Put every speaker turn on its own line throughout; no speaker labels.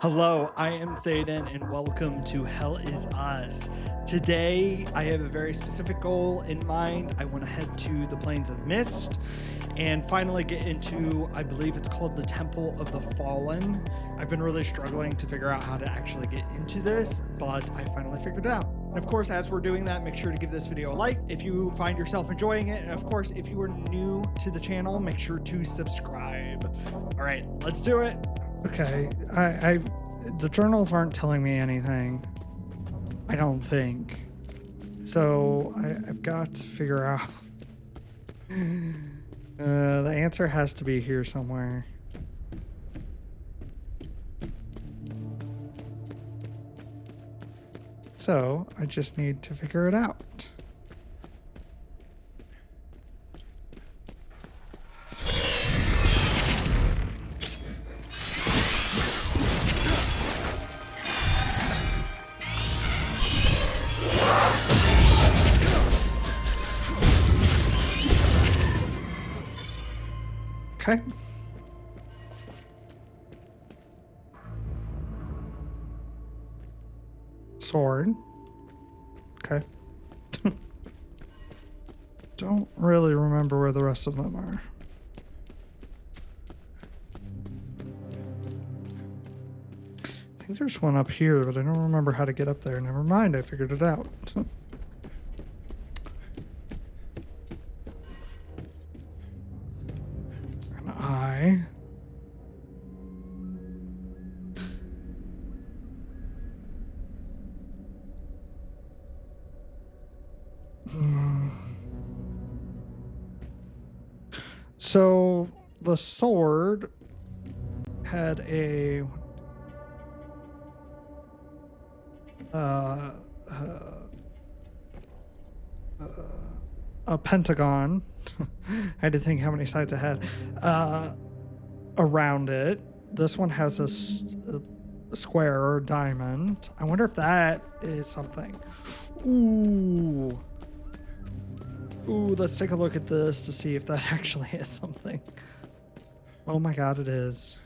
Hello, I am Thaden, and welcome to Hell Is Us. Today, I have a very specific goal in mind. I want to head to the Plains of Mist and finally get into, I believe it's called the Temple of the Fallen. I've been really struggling to figure out how to actually get into this, but I finally figured it out. And of course, as we're doing that, make sure to give this video a like if you find yourself enjoying it. And of course, if you are new to the channel, make sure to subscribe. All right, let's do it. Okay, the journals aren't telling me anything, I don't think. So I've got to figure out. The answer has to be here somewhere. So I just need to figure it out. Okay. Sword. Okay. Don't really remember where the rest of them are. I think there's one up here, but I don't remember how to get up there. Never mind, I figured it out. So the sword had a pentagon. I had to think how many sides it had around it. This one has a square or diamond. I wonder if that is something. Ooh, let's take a look at this to see if that actually is something. Oh my god, it is.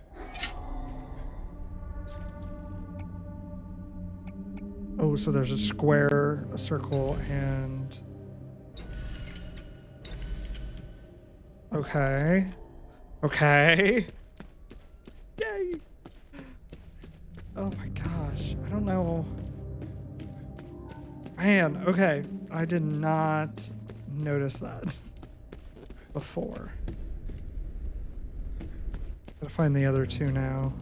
Oh, so there's a square, a circle, and... Okay. Okay. Yay! Oh my gosh, I don't know. Man, okay. I did not notice that before. Gotta find the other two now.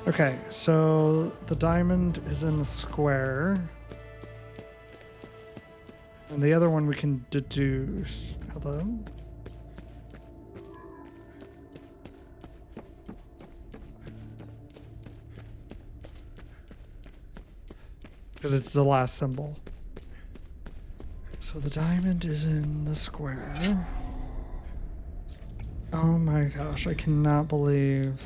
Okay, so the diamond is in the square. And the other one we can deduce. Hello? Because it's the last symbol. So the diamond is in the square. Oh my gosh, I cannot believe.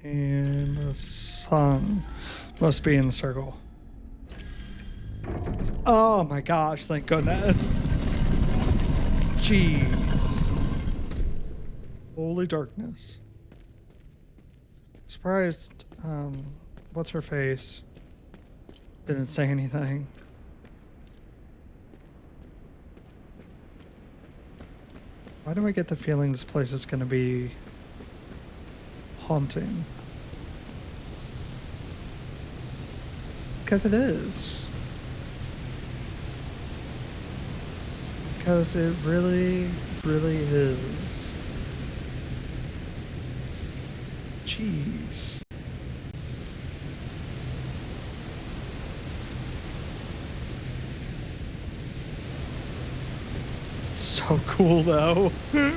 And the sun must be in the circle. Oh my gosh, thank goodness. Jeez. Holy darkness. Surprised, what's her face? Didn't say anything. Why do I get the feeling this place is going to be haunting? Because it is. Because it really, really is. Jeez. It's so cool though. Jeez.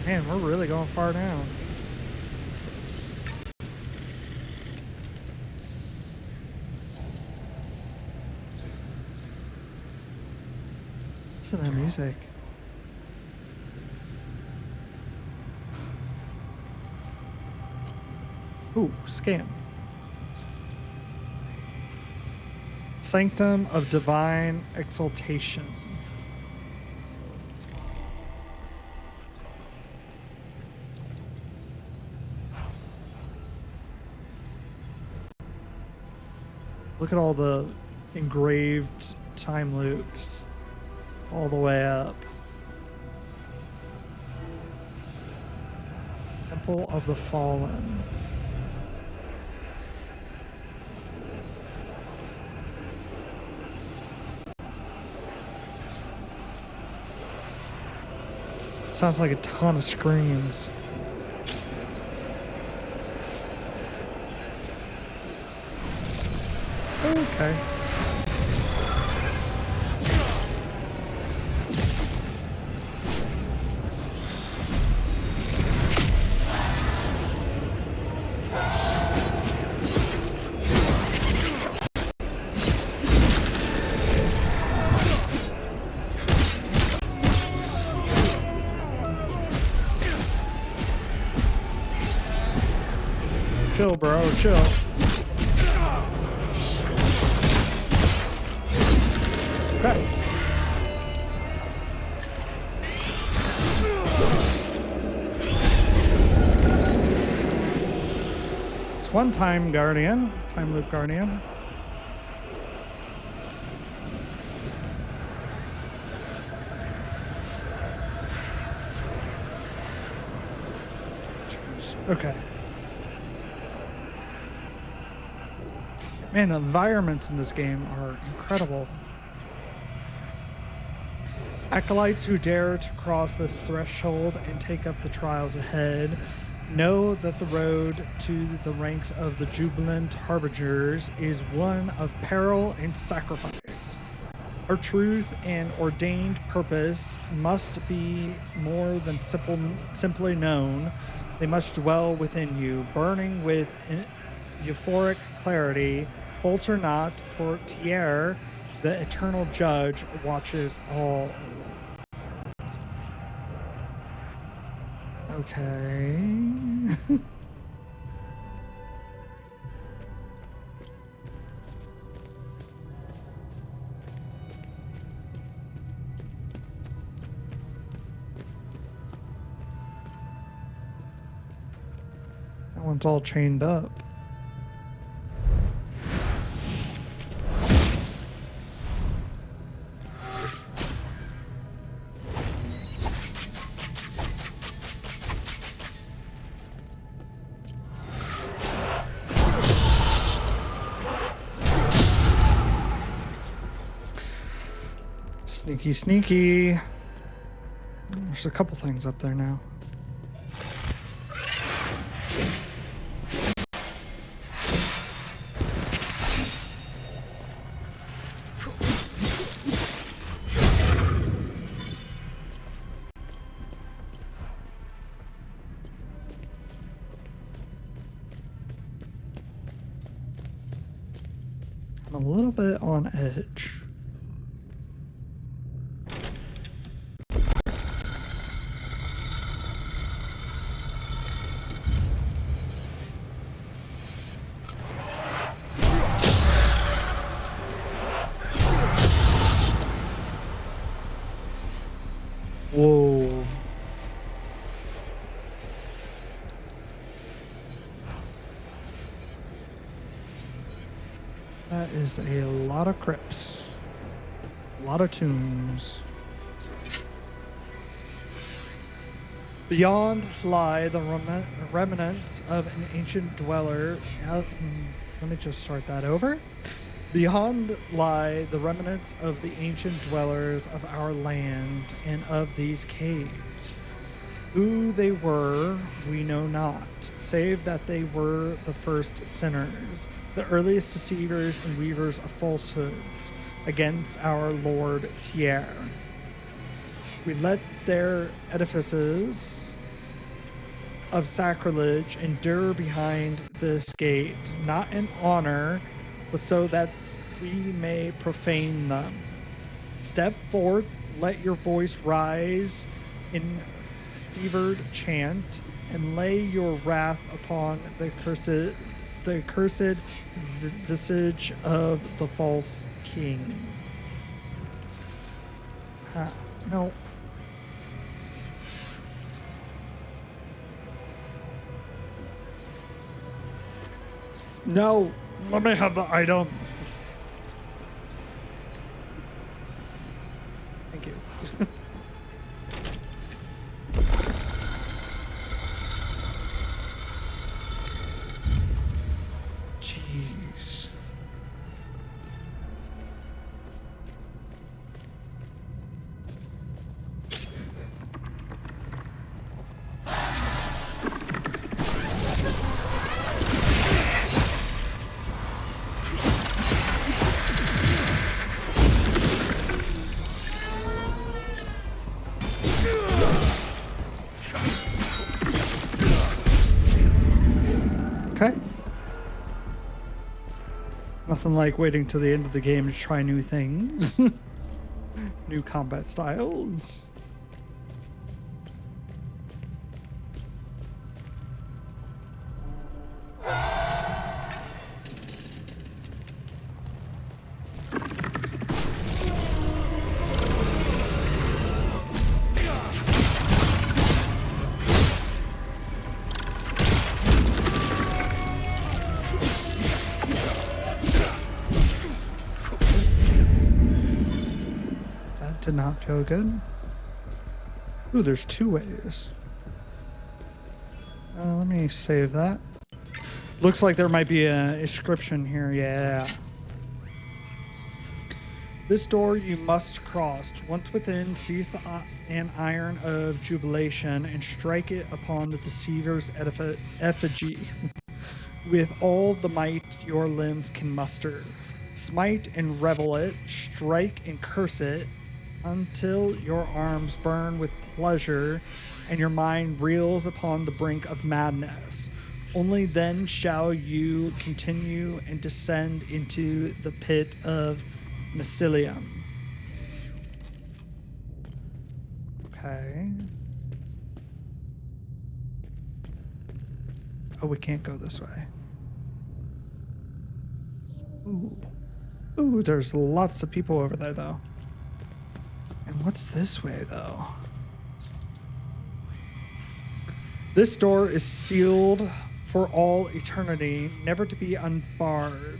Man, we're really going far down. Listen to that music. Ooh, scan. Sanctum of Divine Exaltation. Look at all the engraved time loops all the way up. Temple of the Fallen. Sounds like a ton of screams. Okay. Chill, bro, chill. Okay. It's one time guardian, time loop guardian. Okay. Man, the environments in this game are incredible. Acolytes who dare to cross this threshold and take up the trials ahead know that the road to the ranks of the jubilant harbingers is one of peril and sacrifice. Our truth and ordained purpose must be more than simply known. They must dwell within you, burning with euphoric clarity. Falter not, for Tier, the eternal judge, watches all. Okay. That one's all chained up. Sneaky, sneaky. There's a couple things up there now. I'm a little bit on edge. Whoa. That is a lot of crypts. A lot of tombs. Beyond lie the remnants of an ancient dweller. Let me just start that over. Beyond lie the remnants of the ancient dwellers of our land and of these caves. Who they were, we know not, save that they were the first sinners, the earliest deceivers and weavers of falsehoods against our Lord Tier. We let their edifices of sacrilege endure behind this gate, not in honor, but so that we may profane them. Step forth, let your voice rise in fevered chant, and lay your wrath upon the accursed visage of the false king. No. No, let me have the item. Thank you. Jeez. Okay. Nothing like waiting till the end of the game to try new things. New combat styles. Did not feel good. Ooh, there's two ways. Let me save that. Looks like there might be an inscription here. Yeah. This door you must cross. Once within, seize an iron of jubilation and strike it upon the deceiver's effigy with all the might your limbs can muster. Smite and revel it, strike and curse it, until your arms burn with pleasure and your mind reels upon the brink of madness. Only then shall you continue and descend into the pit of Mycelium. Okay. Oh, we can't go this way. Ooh. Ooh, there's lots of people over there, though. And what's this way, though? This door is sealed for all eternity, never to be unbarred.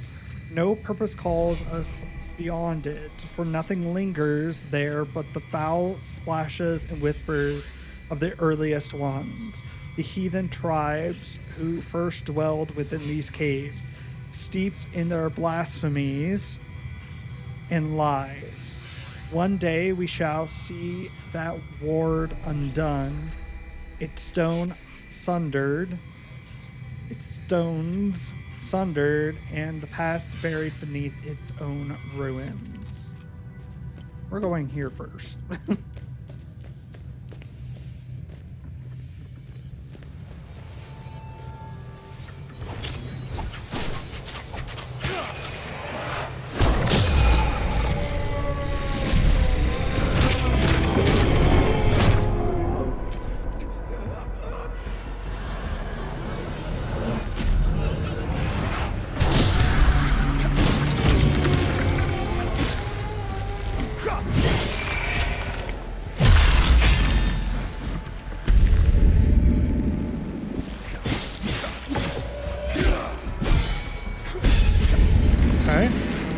No purpose calls us beyond it, for nothing lingers there but the foul splashes and whispers of the earliest ones, the heathen tribes who first dwelled within these caves, steeped in their blasphemies and lies. One day we shall see that ward undone, its stones sundered, and the past buried beneath its own ruins. We're going here first.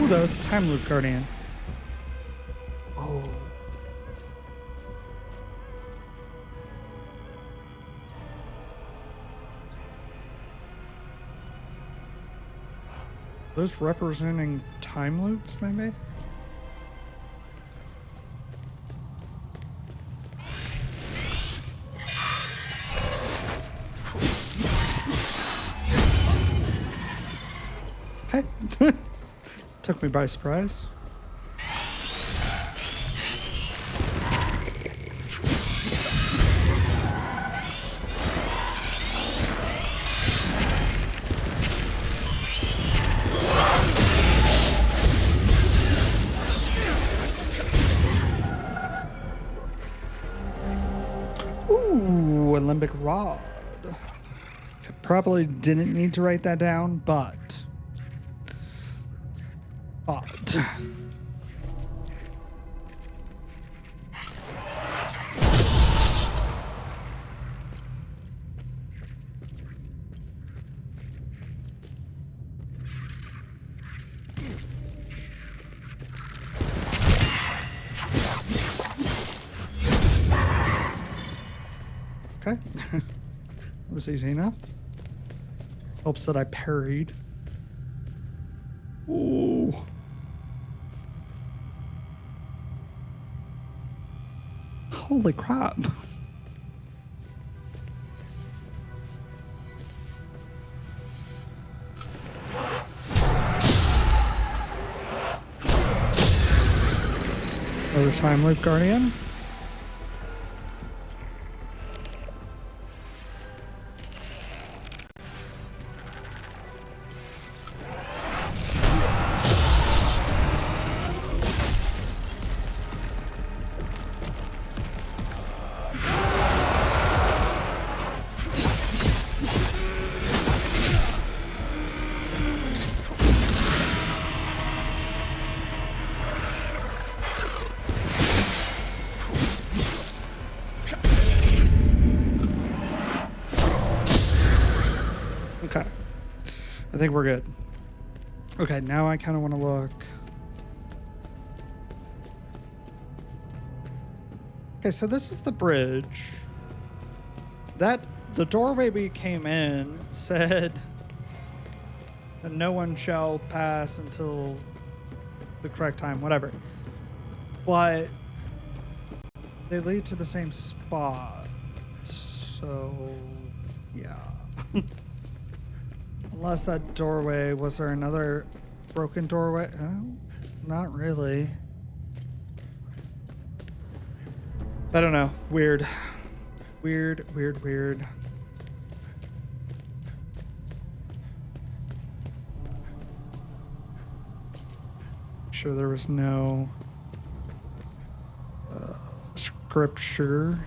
That was a time loop guardian. Oh. Those representing time loops, maybe? Hey. Took me by surprise. Alembic rod. Probably didn't need to write that down, but. Okay. It was easy enough. Hopes that I parried. Ooh. Holy crap. Another time loop guardian. Okay. I think we're good. Okay, now I kind of want to look. Okay, so this is the bridge. The doorway we came in said that no one shall pass until the correct time, whatever. But they lead to the same spot. So, yeah. Unless that doorway, was there another broken doorway? Not really. I don't know. Weird. Weird. Sure there was no scripture.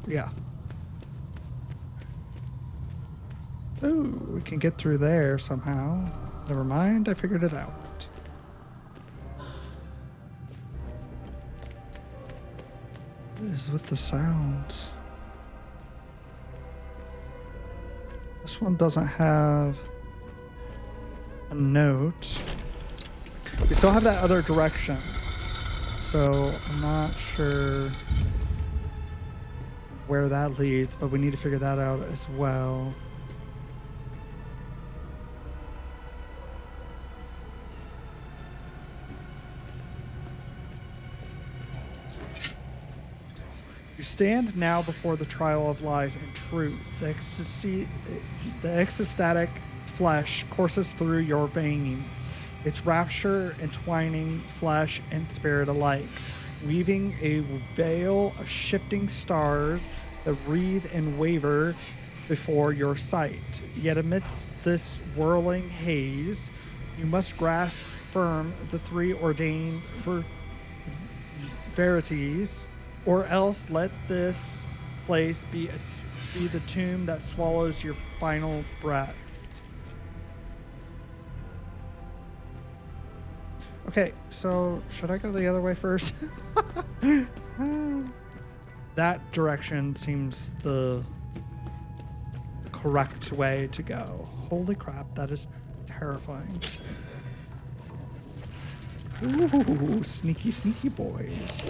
Yeah. Ooh, we can get through there somehow. Never mind, I figured it out. What is with the sounds? This one doesn't have a note. We still have that other direction, so I'm not sure where that leads, but we need to figure that out as well. You stand now before the trial of lies and truth. The ecstatic flesh courses through your veins, its rapture entwining flesh and spirit alike, weaving a veil of shifting stars that wreathe and waver before your sight. Yet amidst this whirling haze, you must grasp firm the three ordained verities, or else let this place be the tomb that swallows your final breath. Okay, so should I go the other way first? That direction seems the correct way to go. Holy crap, that is terrifying. Ooh, sneaky, sneaky boys.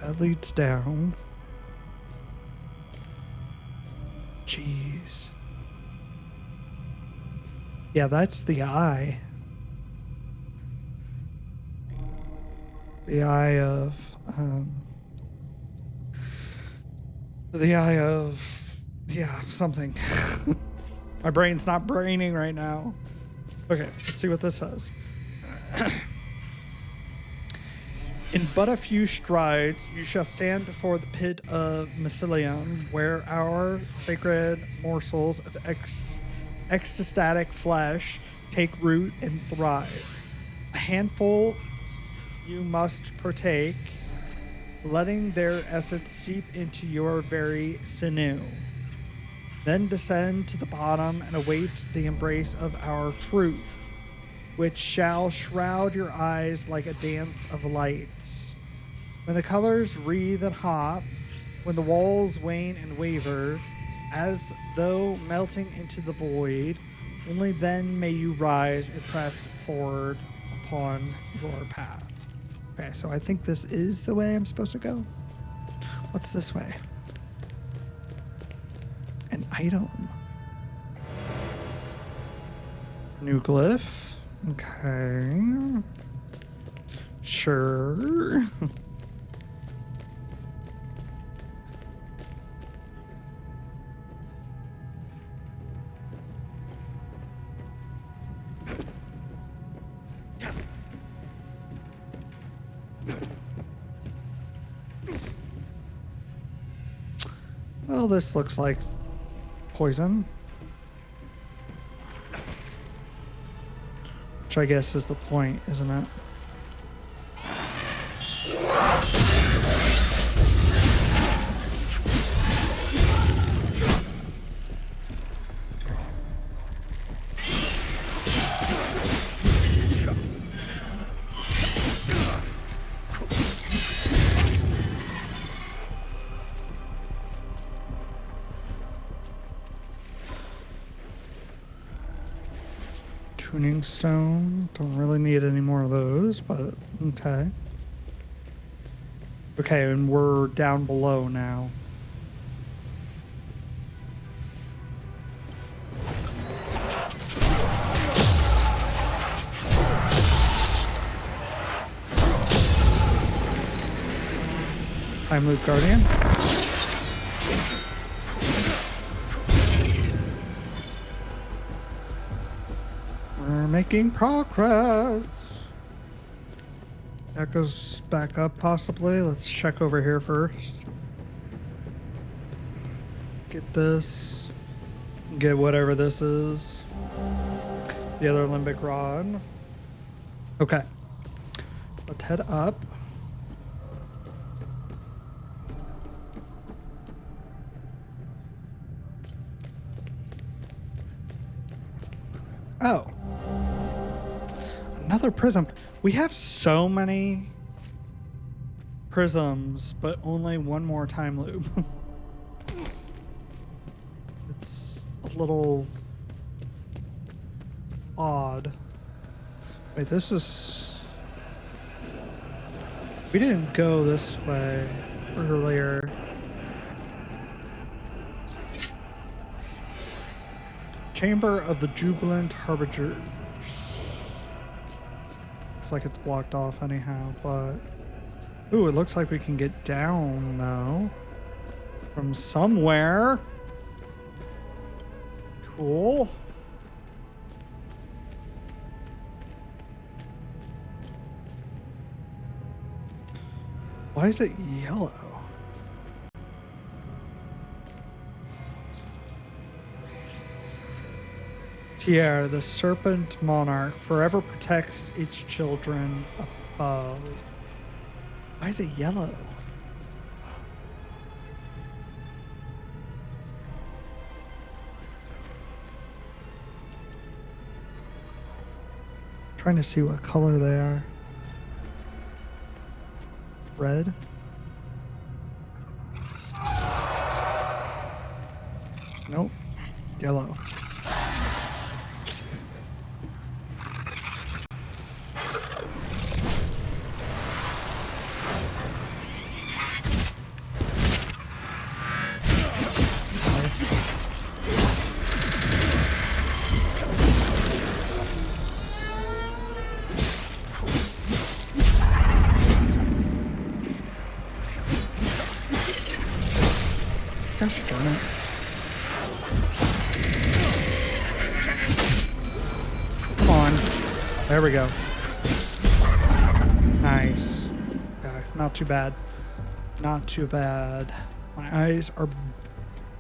That leads down. Jeez. Yeah, that's the eye. The eye of, yeah, something. My brain's not braining right now. Okay, let's see what this says. In but a few strides, you shall stand before the pit of Mycelium, where our sacred morsels of ecstatic flesh take root and thrive. A handful you must partake, letting their essence seep into your very sinew. Then descend to the bottom and await the embrace of our truth, which shall shroud your eyes like a dance of lights. When the colors wreathe and hop, when the walls wane and waver, as though melting into the void, only then may you rise and press forward upon your path. Okay, so I think this is the way I'm supposed to go. What's this way? An item. New glyph. Okay. Sure. Well, this looks like poison. Which I guess is the point, isn't it? Tuning stone. Don't really need any more of those, but okay. Okay, and we're down below now. Time Loop Guardian. Making progress. That goes back up possibly. Let's check over here first. Get this. Get whatever this is. The other limbic rod. Okay. Let's head up. Oh. Another prism. We have so many prisms, but only one more time loop. It's a little odd. Wait, this is... We didn't go this way earlier. Chamber of the Jubilant Harbingers. Looks like it's blocked off anyhow, but... Ooh, it looks like we can get down, though. From somewhere. Cool. Why is it yellow? Tiara, the serpent monarch, forever protects its children above. Why is it yellow? Trying to see what color they are. Red? Nope. Yellow. Gosh darn it. Come on. There we go. Nice. not too bad. Not too bad. My eyes are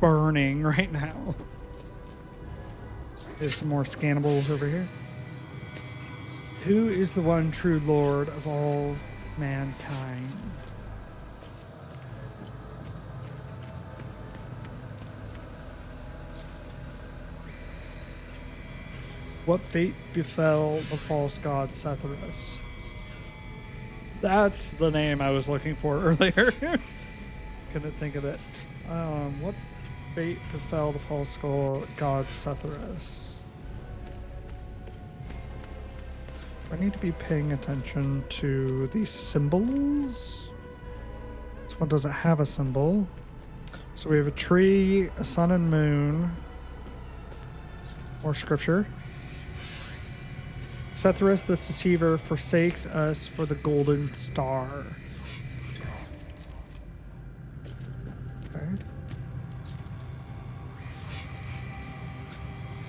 burning right now. There's some more scannables over here. Who is the one true Lord of all mankind? What fate befell the false god Setharus? That's the name I was looking for earlier. Couldn't think of it. What fate befell the false god Setharus? I need to be paying attention to these symbols. This one doesn't have a symbol. So we have a tree, a sun and moon. More scripture. Setharus the deceiver forsakes us for the golden star. Okay.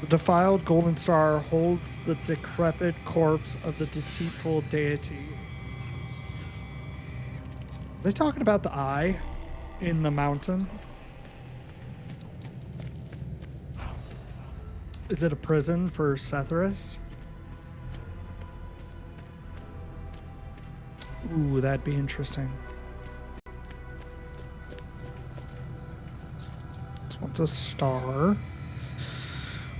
The defiled golden star holds the decrepit corpse of the deceitful deity. Are they talking about the eye in the mountain? Is it a prison for Setharus? Ooh, that'd be interesting. This one's a star.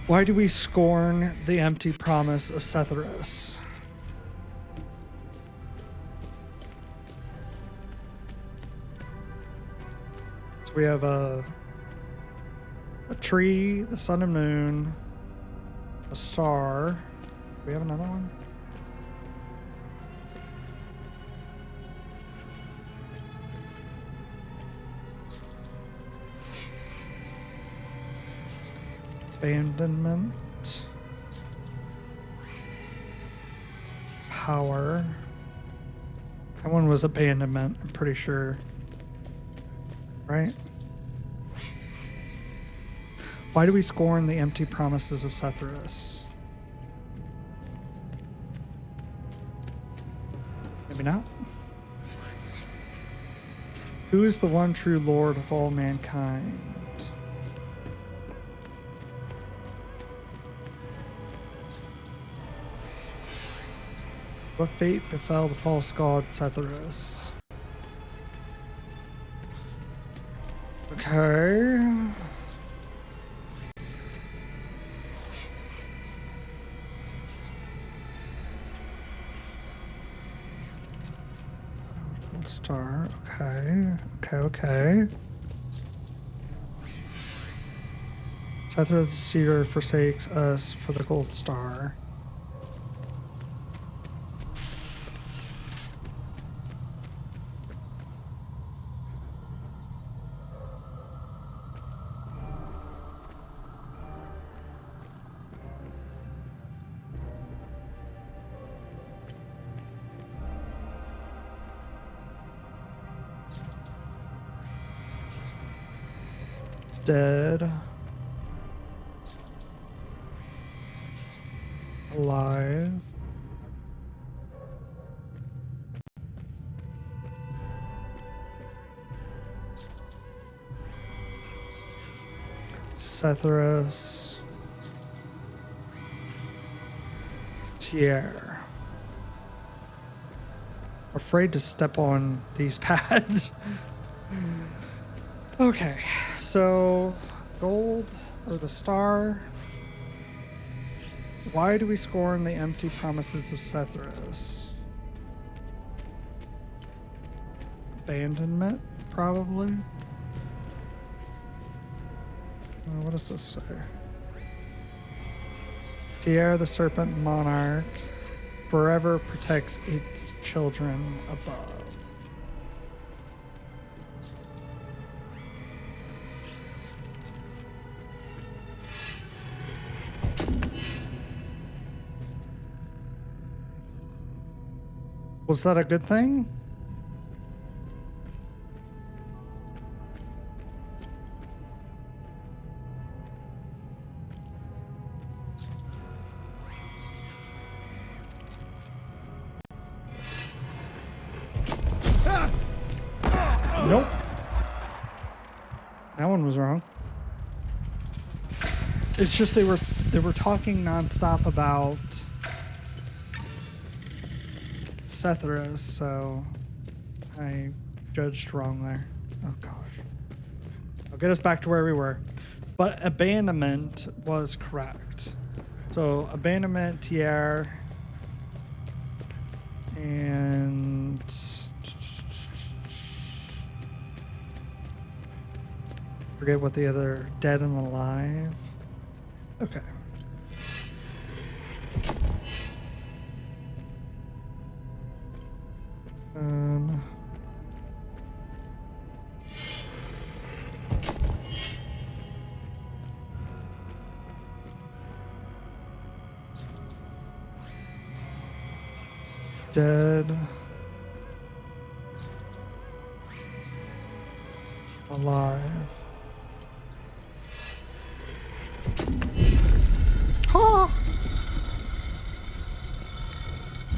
Why do we scorn the empty promise of Setharus? So we have a tree, the sun and moon, a star. Do we have another one? Abandonment. Power. That one was abandonment, I'm pretty sure. Right? Why do we scorn the empty promises of Setharus? Maybe not. Who is the one true Lord of all mankind? What fate befell the false god Setharus? Okay. Star. Okay. Okay. Setharus the Seer forsakes us for the gold star. Dead. Alive. Setharus. Tier. Afraid to step on these pads. Okay, so gold or the star. Why do we scorn the empty promises of Setharus? Abandonment, probably. What does this say? Tier, the serpent monarch, forever protects its children above. Was that a good thing? Ah! Nope. That one was wrong. It's just they were talking nonstop about Cethras, so I judged wrong there. Oh gosh. I'll get us back to where we were. But abandonment was correct. So abandonment, tier, and forget what the other, dead and alive. Okay. Dead. Alive. Ha!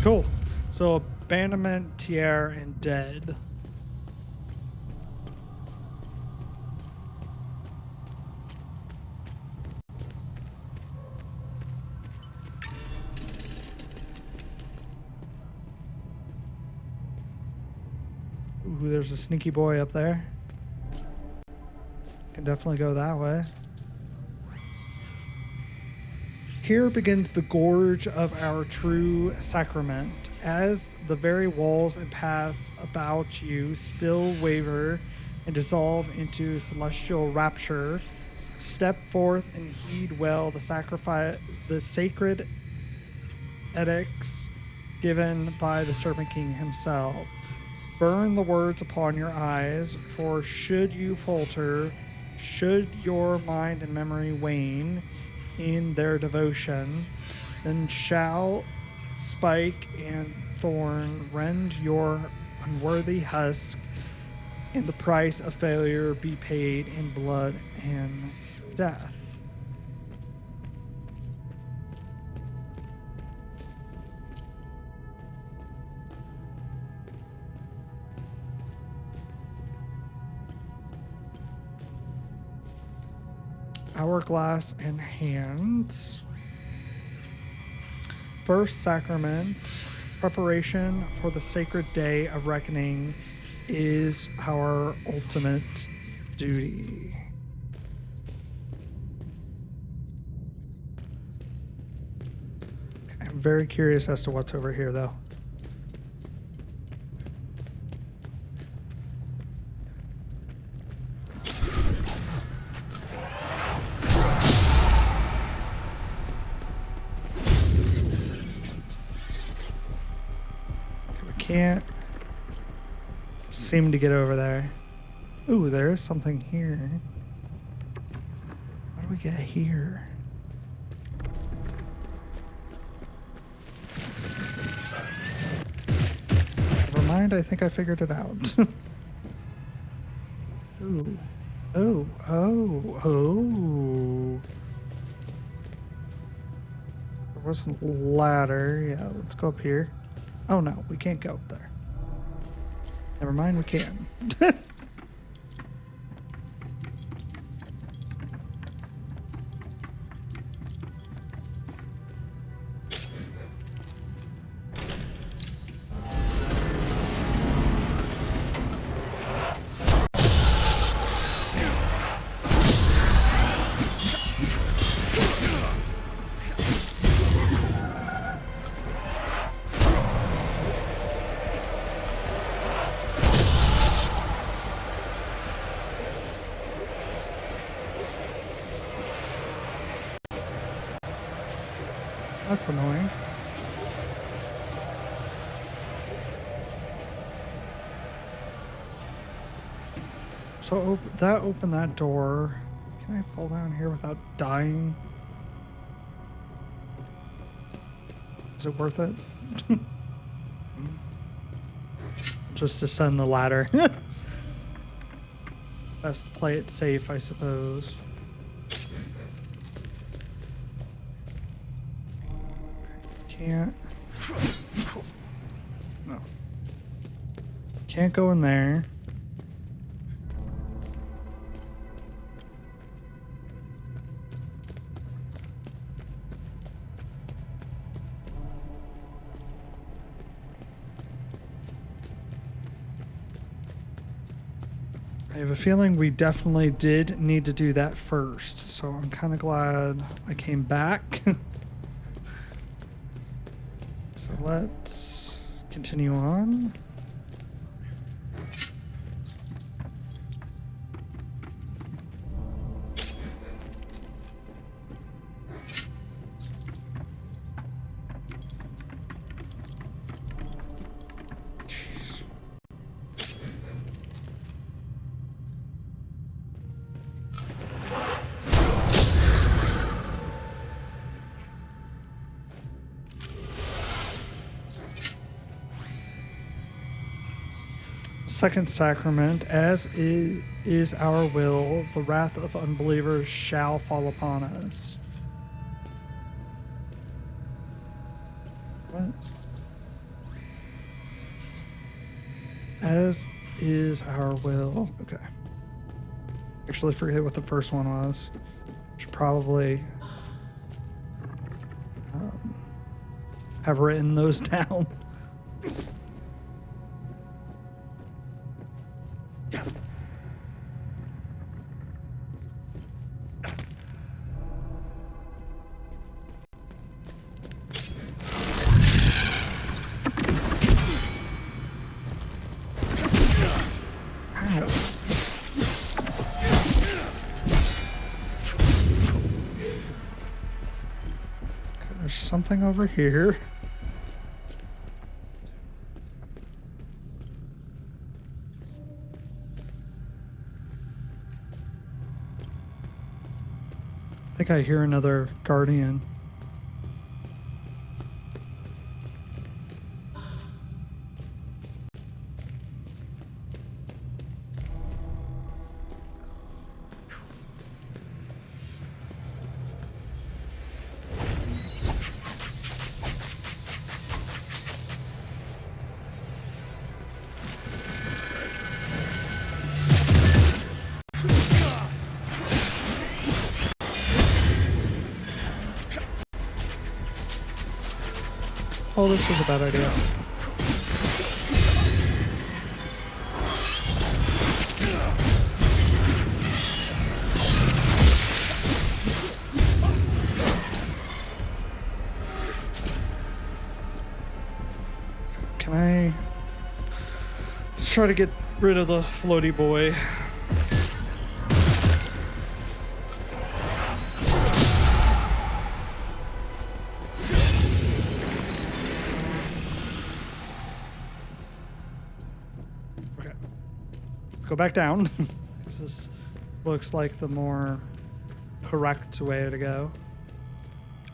Cool. So abandonment, tier, and dead. Ooh, there's a sneaky boy up there. Can definitely go that way. Here begins the gorge of our true sacrament. As the very walls and paths about you still waver and dissolve into celestial rapture, step forth and heed well the sacred edicts given by the Serpent King himself. Burn the words upon your eyes, for should you falter, should your mind and memory wane in their devotion, then shall spike and thorn rend your unworthy husk, and the price of failure be paid in blood and death. Hourglass in hands. First sacrament, preparation for the sacred day of reckoning is our ultimate duty. I'm very curious as to what's over here, though. Can't seem to get over there. Ooh, there is something here. How do we get here? Never mind, I think I figured it out. Ooh. Oh, oh, oh. There was a ladder. Yeah, let's go up here. Oh no, we can't go up there. Never mind, we can. That's annoying. So that opened that door. Can I fall down here without dying? Is it worth it? Just descend the ladder. Best play it safe, I suppose. Can't. No. Can't go in there. I have a feeling we definitely did need to do that first, so I'm kind of glad I came back. So let's continue on. Second sacrament, as is our will, the wrath of unbelievers shall fall upon us. What? As is our will. Okay. Actually, forget what the first one was. Should probably have written those down. There's something over here. I think I hear another guardian. Oh, this was a bad idea. Can I... Let's try to get rid of the floaty boy. Go back down. This looks like the more correct way to go.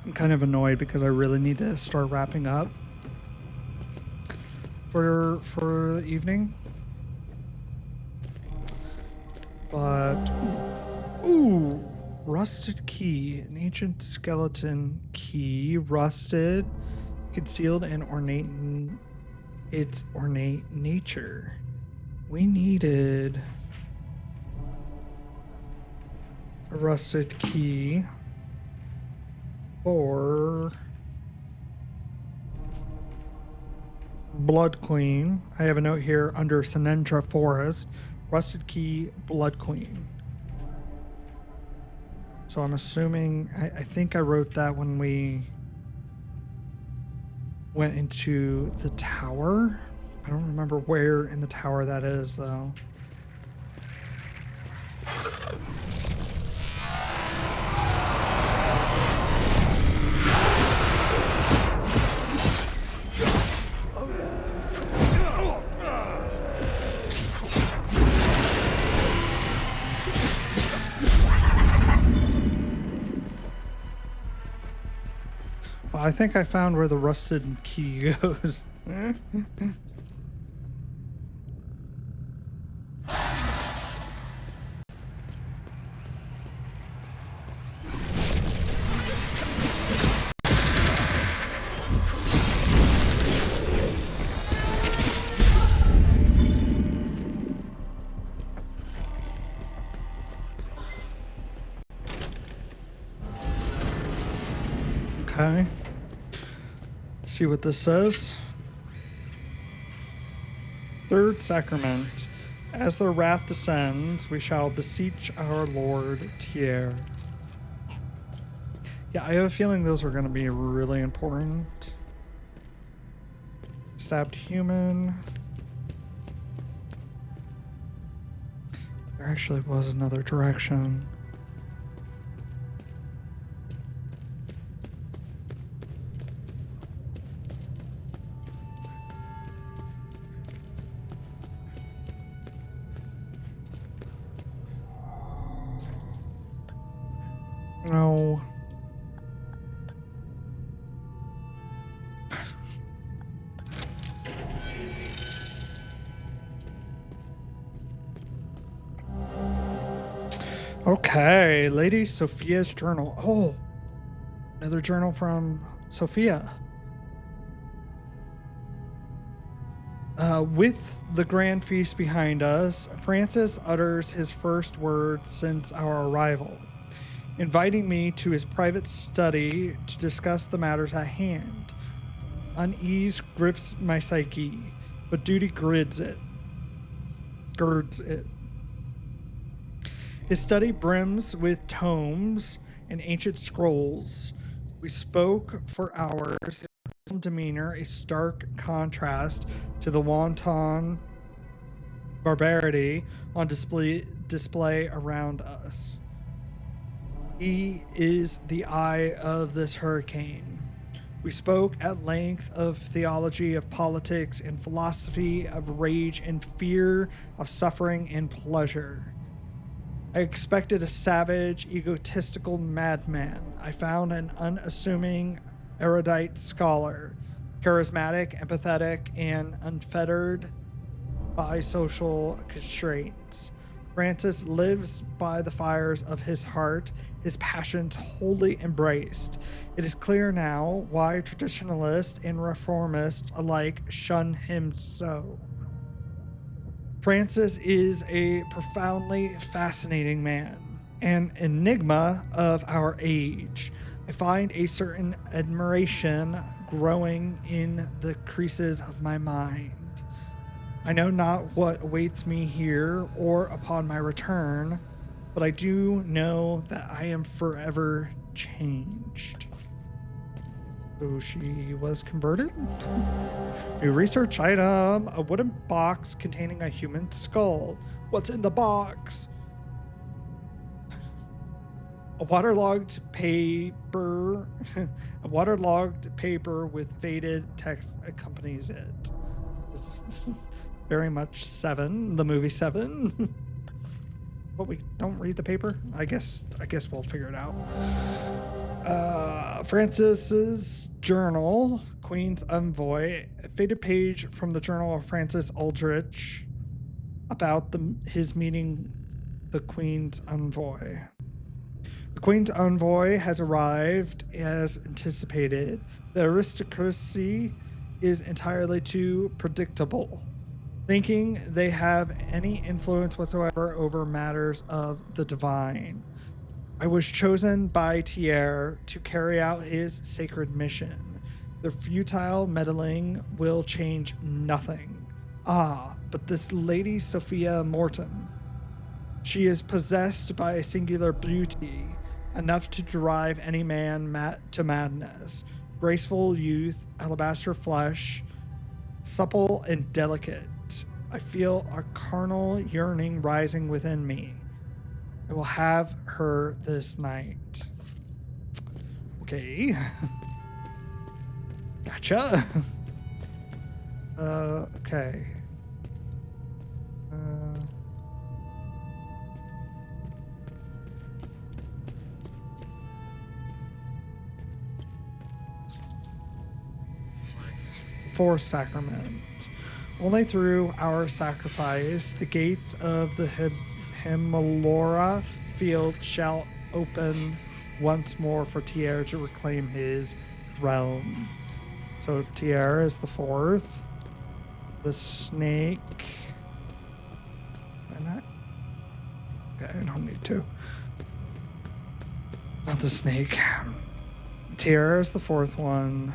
I'm kind of annoyed because I really need to start wrapping up for the evening. But ooh, rusted key, an ancient skeleton key, rusted, concealed and ornate its ornate nature. We needed a rusted key for Blood Queen. I have a note here under Sinendra Forest, rusted key, Blood Queen. So I'm assuming, I think I wrote that when we went into the tower. I don't remember where in the tower that is, though. Well, I think I found where the rusted key goes. Okay. Let's see what this says. Third sacrament. As their wrath descends, we shall beseech our Lord Tier. Yeah, I have a feeling those are going to be really important. Stabbed human. There actually was another direction. No. Okay, Lady Sophia's journal. Oh, another journal from Sophia. With the grand feast behind us, Francis utters his first words since our arrival, inviting me to his private study to discuss the matters at hand. Unease grips my psyche, but duty girds it. His study brims with tomes and ancient scrolls. We spoke for hours, his demeanor a stark contrast to the wanton barbarity on display around us. He is the eye of this hurricane. We spoke at length of theology, of politics and philosophy, of rage and fear, of suffering and pleasure. I expected a savage, egotistical madman. I found an unassuming, erudite scholar, charismatic, empathetic, and unfettered by social constraints. Francis lives by the fires of his heart, his passions wholly embraced. It is clear now why traditionalists and reformists alike shun him so. Francis is a profoundly fascinating man, an enigma of our age. I find a certain admiration growing in the creases of my mind. I know not what awaits me here or upon my return, but I do know that I am forever changed. So she was converted? New research item, a wooden box containing a human skull. What's in the box? A waterlogged paper with faded text accompanies it. Very much Seven, the movie Seven. But we don't read the paper? I guess we'll figure it out. Francis's journal, Queen's Envoy, a faded page from the journal of Francis Aldrich about his meeting the Queen's Envoy. The Queen's Envoy has arrived as anticipated. The aristocracy is entirely too predictable, thinking they have any influence whatsoever over matters of the divine. I was chosen by Tier to carry out his sacred mission. The futile meddling will change nothing. But this Lady Sophia Morton. She is possessed by a singular beauty, enough to drive any man to madness. Graceful youth, alabaster flesh, supple and delicate. I feel a carnal yearning rising within me. I will have her this night. Okay. Gotcha. Okay. Fourth sacrament. Only through our sacrifice, the gates of the Himmelora field shall open once more for Tier to reclaim his realm. So Tier is the fourth. The snake. Can I not? Okay, I don't need to. Not the snake. Tier is the fourth one.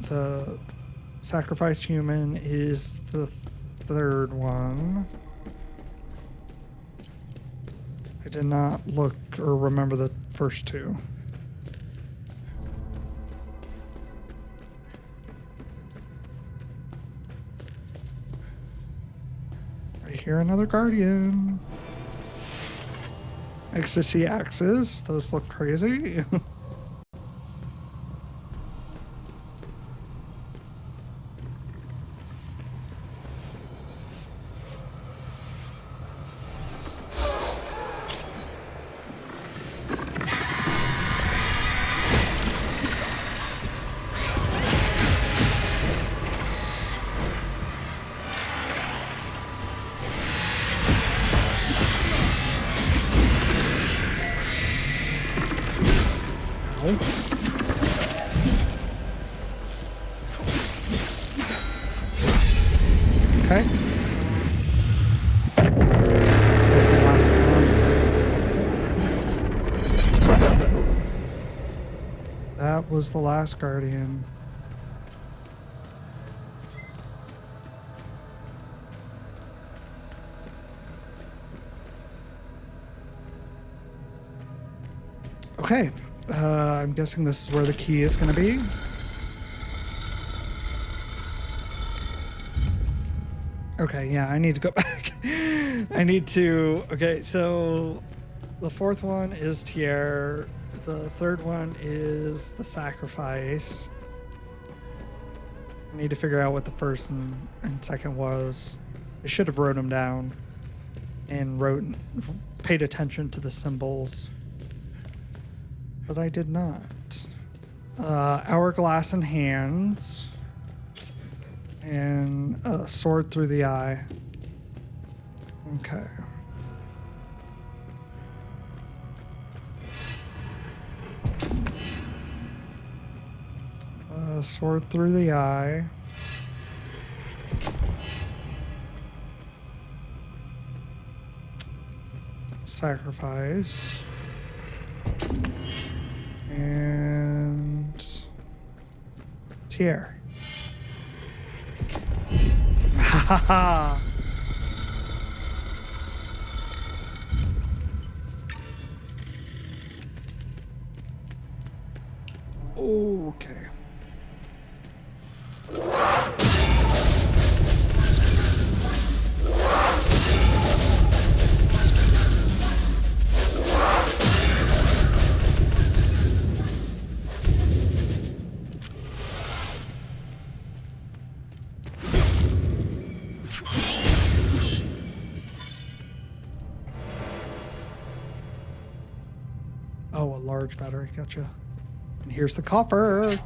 The sacrificed human is the third one. I did not look or remember the first two. I hear another guardian. Ecstasy axes. Those look crazy. Okay. There's the last one. That was the last guardian. Okay. I'm guessing this is where the key is going to be. Okay, yeah, I need to go back. Okay, so the fourth one is Tier. The third one is the sacrifice. I need to figure out what the first and second was. I should have wrote them down and paid attention to the symbols. But I did not. Hourglass in hands. And a sword through the eye. Okay. Sword through the eye. Sacrifice. And Tier. Ha ha ha. Okay. Oh, a large battery. Gotcha. And here's the coffer.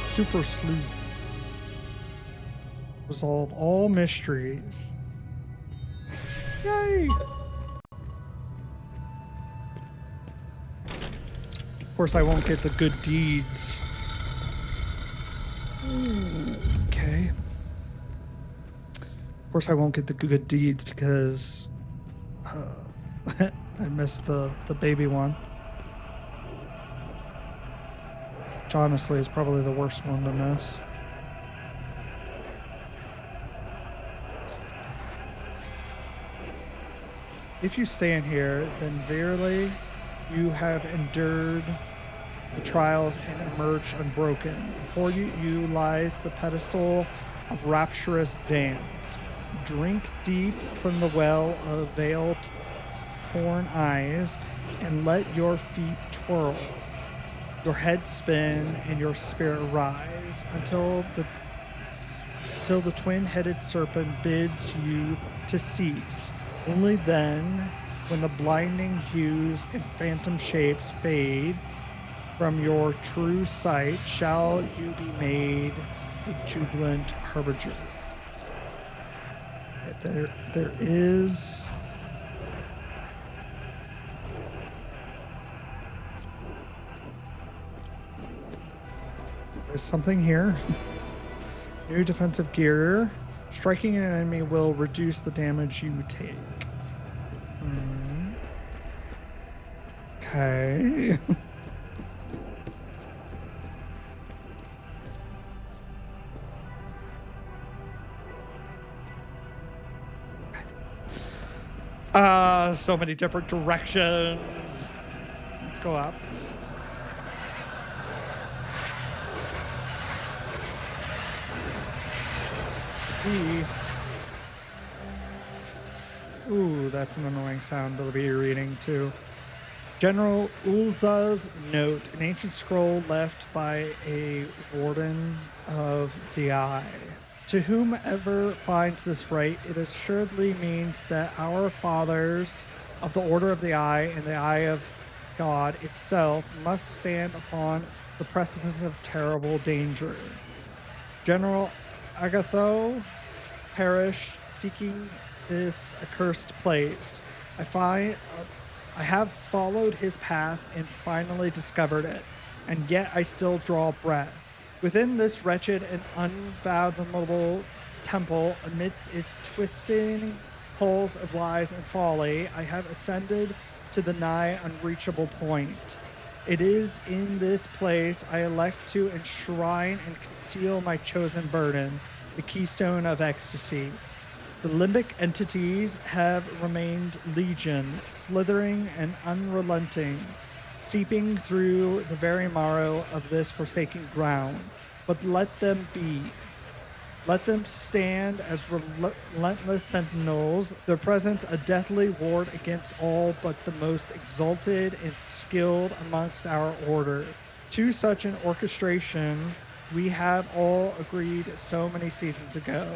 Super sleuth. Resolve all mysteries. Yay! Of course, I won't get the good deeds. Okay. Of course, I won't get the good deeds because I missed the baby one. Which honestly is probably the worst one to miss. If you stand here, then verily you have endured the trials and emerged unbroken. Before you lies the pedestal of rapturous dance. Drink deep from the well of veiled torn eyes and let your feet twirl. Your head spin and your spirit rise until the twin-headed serpent bids you to cease. Only then, when the blinding hues and phantom shapes fade from your true sight, shall you be made a jubilant harbinger. There is... There's something here. New defensive gear. Striking an enemy will reduce the damage you take. Okay. so many different directions. Let's go up. Ooh, that's an annoying sound to be reading too. General Ulza's note, an ancient scroll left by a warden of the Eye. To whomever finds this right, it assuredly means that our fathers of the Order of the Eye and the Eye of God itself must stand upon the precipice of terrible danger. General Agatho perished seeking this accursed place. I have followed his path and finally discovered it, and yet I still draw breath. Within this wretched and unfathomable temple, amidst its twisting poles of lies and folly, I have ascended to the nigh unreachable point. It is in this place I elect to enshrine and conceal my chosen burden, the keystone of ecstasy. The limbic entities have remained legion, slithering and unrelenting, seeping through the very marrow of this forsaken ground. But let them be. Let them stand as relentless sentinels, their presence a deathly ward against all but the most exalted and skilled amongst our order. To such an orchestration we have all agreed so many seasons ago.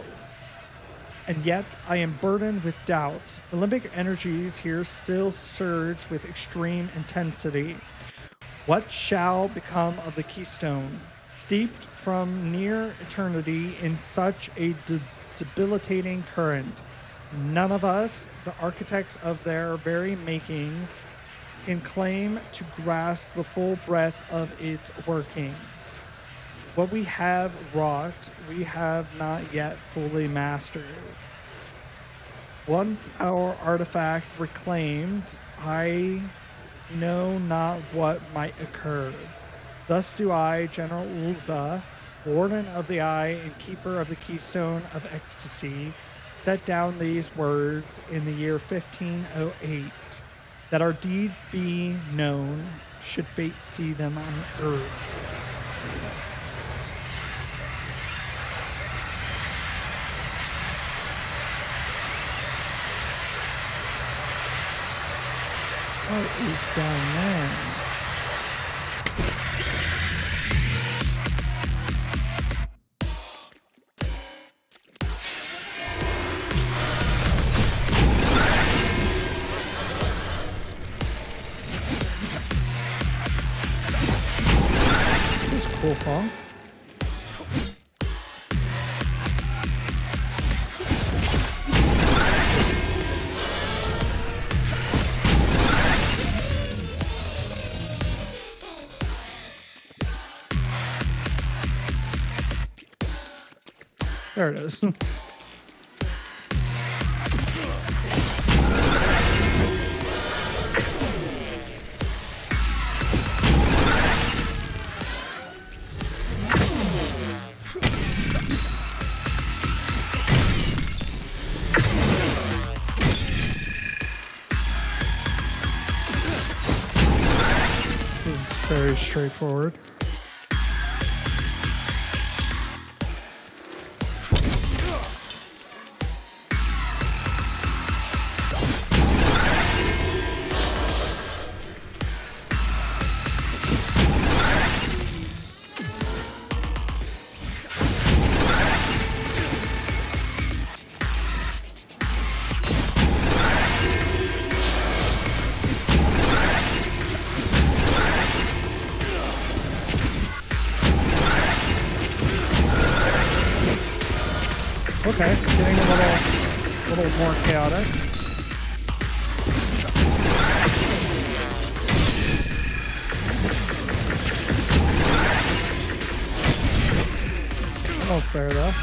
And yet I am burdened with doubt. The limbic energies here still surge with extreme intensity. What shall become of the keystone? Steeped from near eternity in such a debilitating current, none of us, the architects of their very making, can claim to grasp the full breadth of its working. What we have wrought, we have not yet fully mastered. Once our artifact reclaimed, I know not what might occur. Thus do I, General Ulza, Warden of the Eye and Keeper of the Keystone of Ecstasy, set down these words in the year 1508, that our deeds be known, should fate see them on earth. What is down there? This is a cool song. There it is. This is very straightforward. Okay, getting a little more chaotic. Almost there though.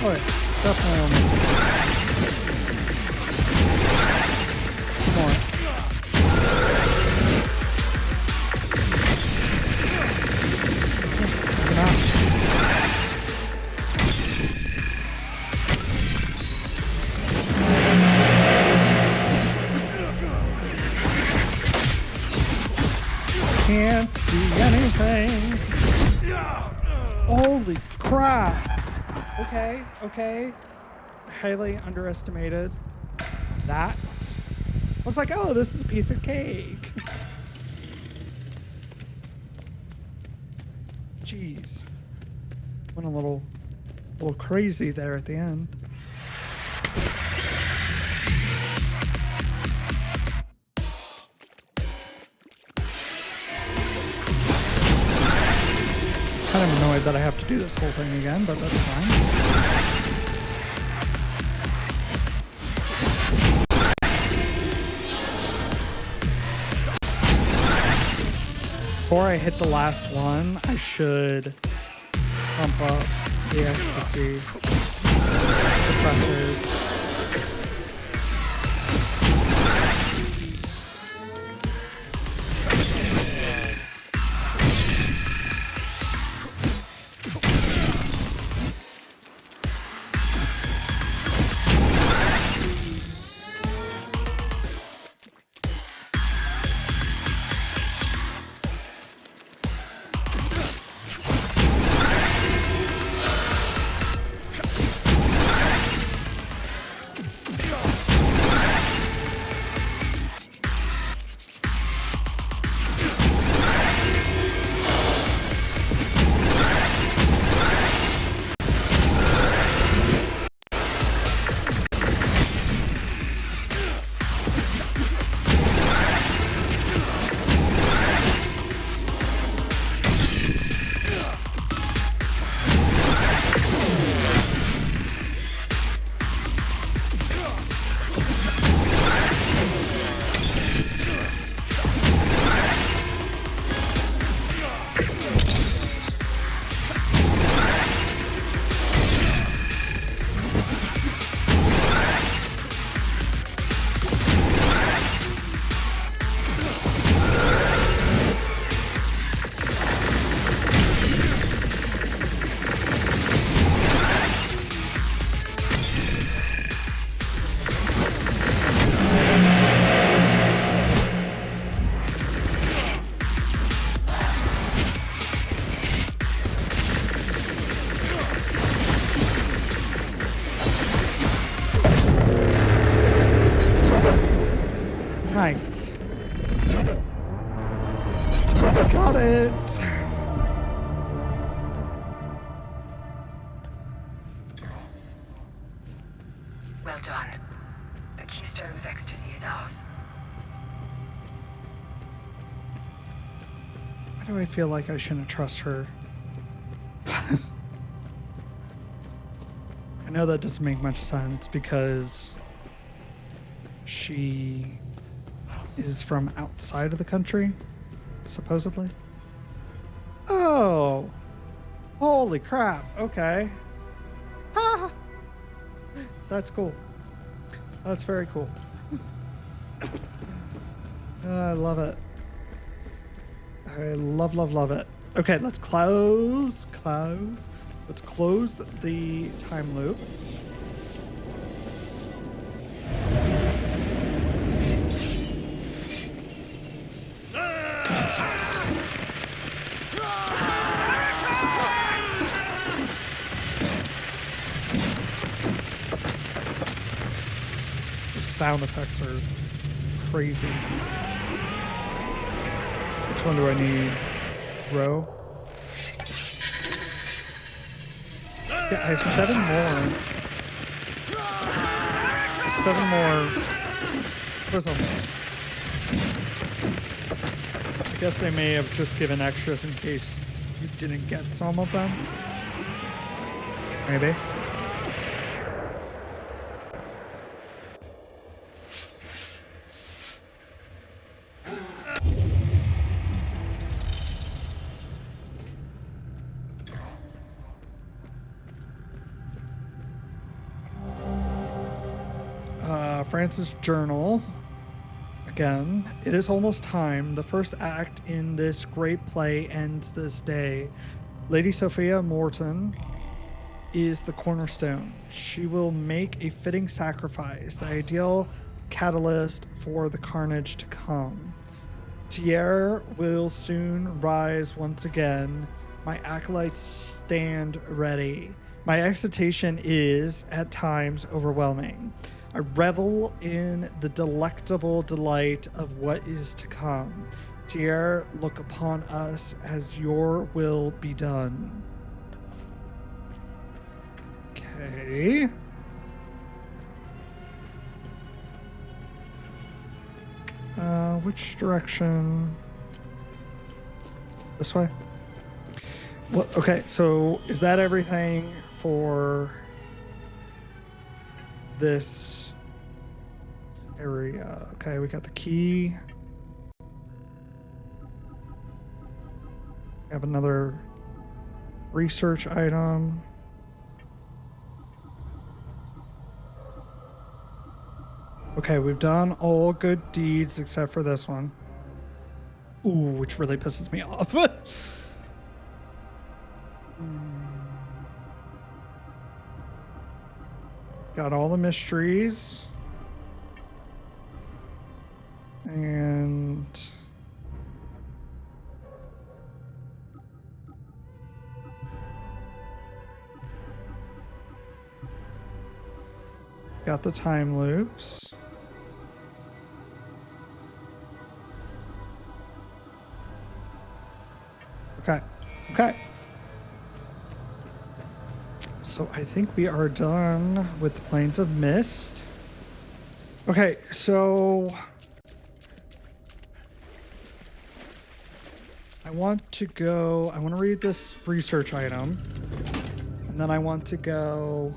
Oh yeah, definitely almost. More. Not. crap. Okay, okay. Highly underestimated that. I was like, oh, this is a piece of cake. Jeez. Went a little crazy there at the end. Kind of annoyed that I have to do this whole thing again, but that's fine. Before I hit the last one, I should pump up the ecstasy suppressors. Nice. Got it.
Well done. The keystone of ecstasy is ours.
Why do I feel like I shouldn't trust her? I know that doesn't make much sense because she is from outside of the country, supposedly. Oh, holy crap. Okay. Ah, that's cool. That's very cool. I love it. I love it. Okay, let's close. Let's close the time loop. Sound effects are crazy. Which one do I need? Row? Yeah, I have 7 more. 7 more prisms. I guess they may have just given extras in case you didn't get some of them. Maybe. Francis' journal. Again, it is almost time. The first act in this great play ends this day. Lady Sophia Morton is the cornerstone. She will make a fitting sacrifice, the ideal catalyst for the carnage to come. Thierry will soon rise once again. My acolytes stand ready. My excitation is, at times, overwhelming. I revel in the delectable delight of what is to come. Dear, look upon us as your will be done. Okay. Which direction? This way? Well, okay, so is that everything for this area? Okay, we got the key. We have another research item. Okay, we've done all good deeds except for this one. Ooh, which really pisses me off. Got all the mysteries. And got the time loops. Okay. So I think we are done with the Plains of Mist. Okay, so I want to read this research item, and then I want to go.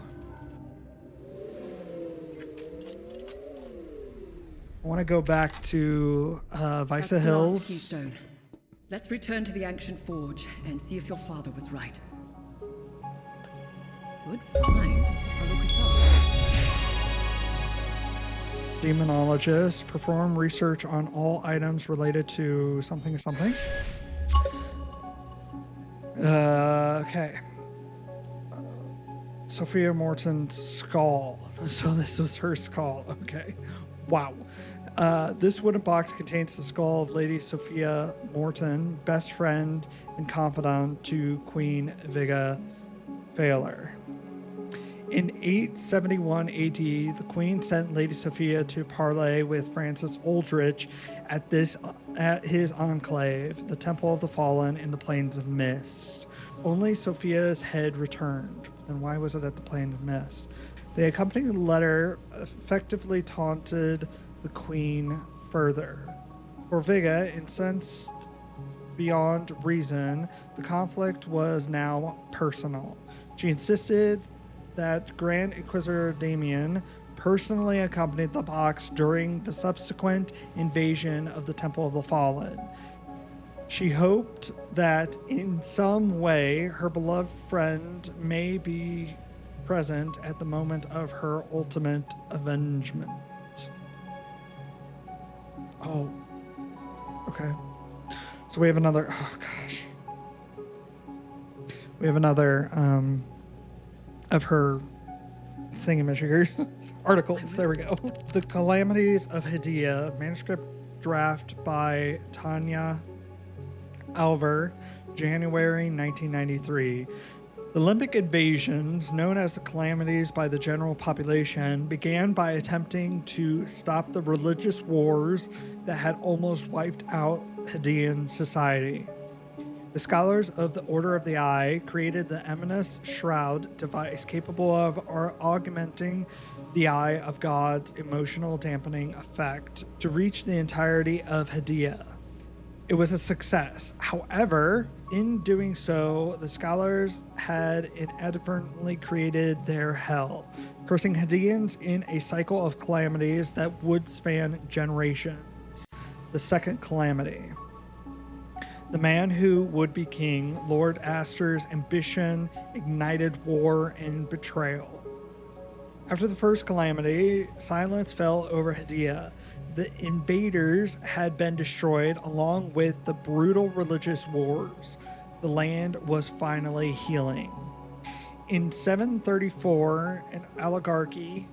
I want to go back to Visa Hills.
Keystone. Let's return to the ancient forge and see if your father was right. Good find. I'll look it up.
Demonologist. Perform research on all items related to something or something. Okay. Sophia Morton's skull. So this was her skull. Okay. Wow. This wooden box contains the skull of Lady Sophia Morton, best friend and confidant to Queen Viga Failer. In 871 AD, the Queen sent Lady Sophia to parley with Francis Aldrich at his enclave, the Temple of the Fallen in the Plains of Mist. Only Sophia's head returned. Then why was it at the Plains of Mist? The accompanying letter effectively taunted the Queen further. For Viga, incensed beyond reason, the conflict was now personal. She insisted that Grand Inquisitor Damien personally accompanied the box during the subsequent invasion of the Temple of the Fallen. She hoped that in some way her beloved friend may be present at the moment of her ultimate avengement. Oh, okay. So we have another, oh gosh. We have another of her thingamajiggers. Articles, there we go. The Calamities of Hadea, manuscript draft by Tanya Alver, January 1993. The Limbic invasions, known as the Calamities by the general population, began by attempting to stop the religious wars that had almost wiped out Hadean society. The scholars of the Order of the Eye created the Eminus Shroud device capable of augmenting the Eye of God's emotional dampening effect to reach the entirety of Hadea. It was a success. However, in doing so, the scholars had inadvertently created their hell, cursing Hadeans in a cycle of calamities that would span generations. The second calamity. The man who would be king, Lord Astor's ambition ignited war and betrayal. After the first calamity, silence fell over Hadea. The invaders had been destroyed along with the brutal religious wars. The land was finally healing. In 734, an oligarchy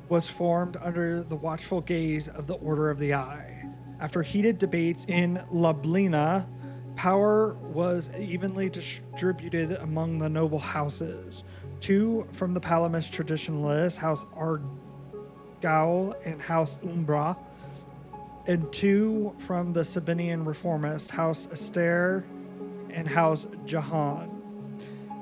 was formed under the watchful gaze of the Order of the Eye. After heated debates in Lublina, Power was evenly distributed among the noble houses. 2 from the Palamas traditionalists, House Argao and House Umbra, and 2 from the Sabinian reformist, House Aster and House Jahan.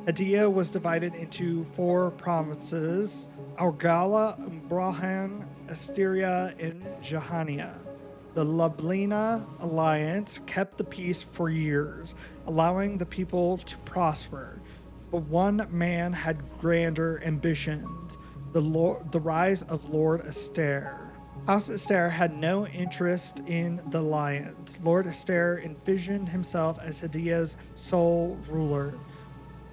Hadea was divided into 4 provinces: Argala, Umbrahan, Asteria, and Jahania. The Lublina alliance kept the peace for years, allowing the people to prosper. But one man had grander ambitions: the rise of Lord Aster. House Aster had no interest in the alliance. Lord Aster envisioned himself as Hadea's sole ruler.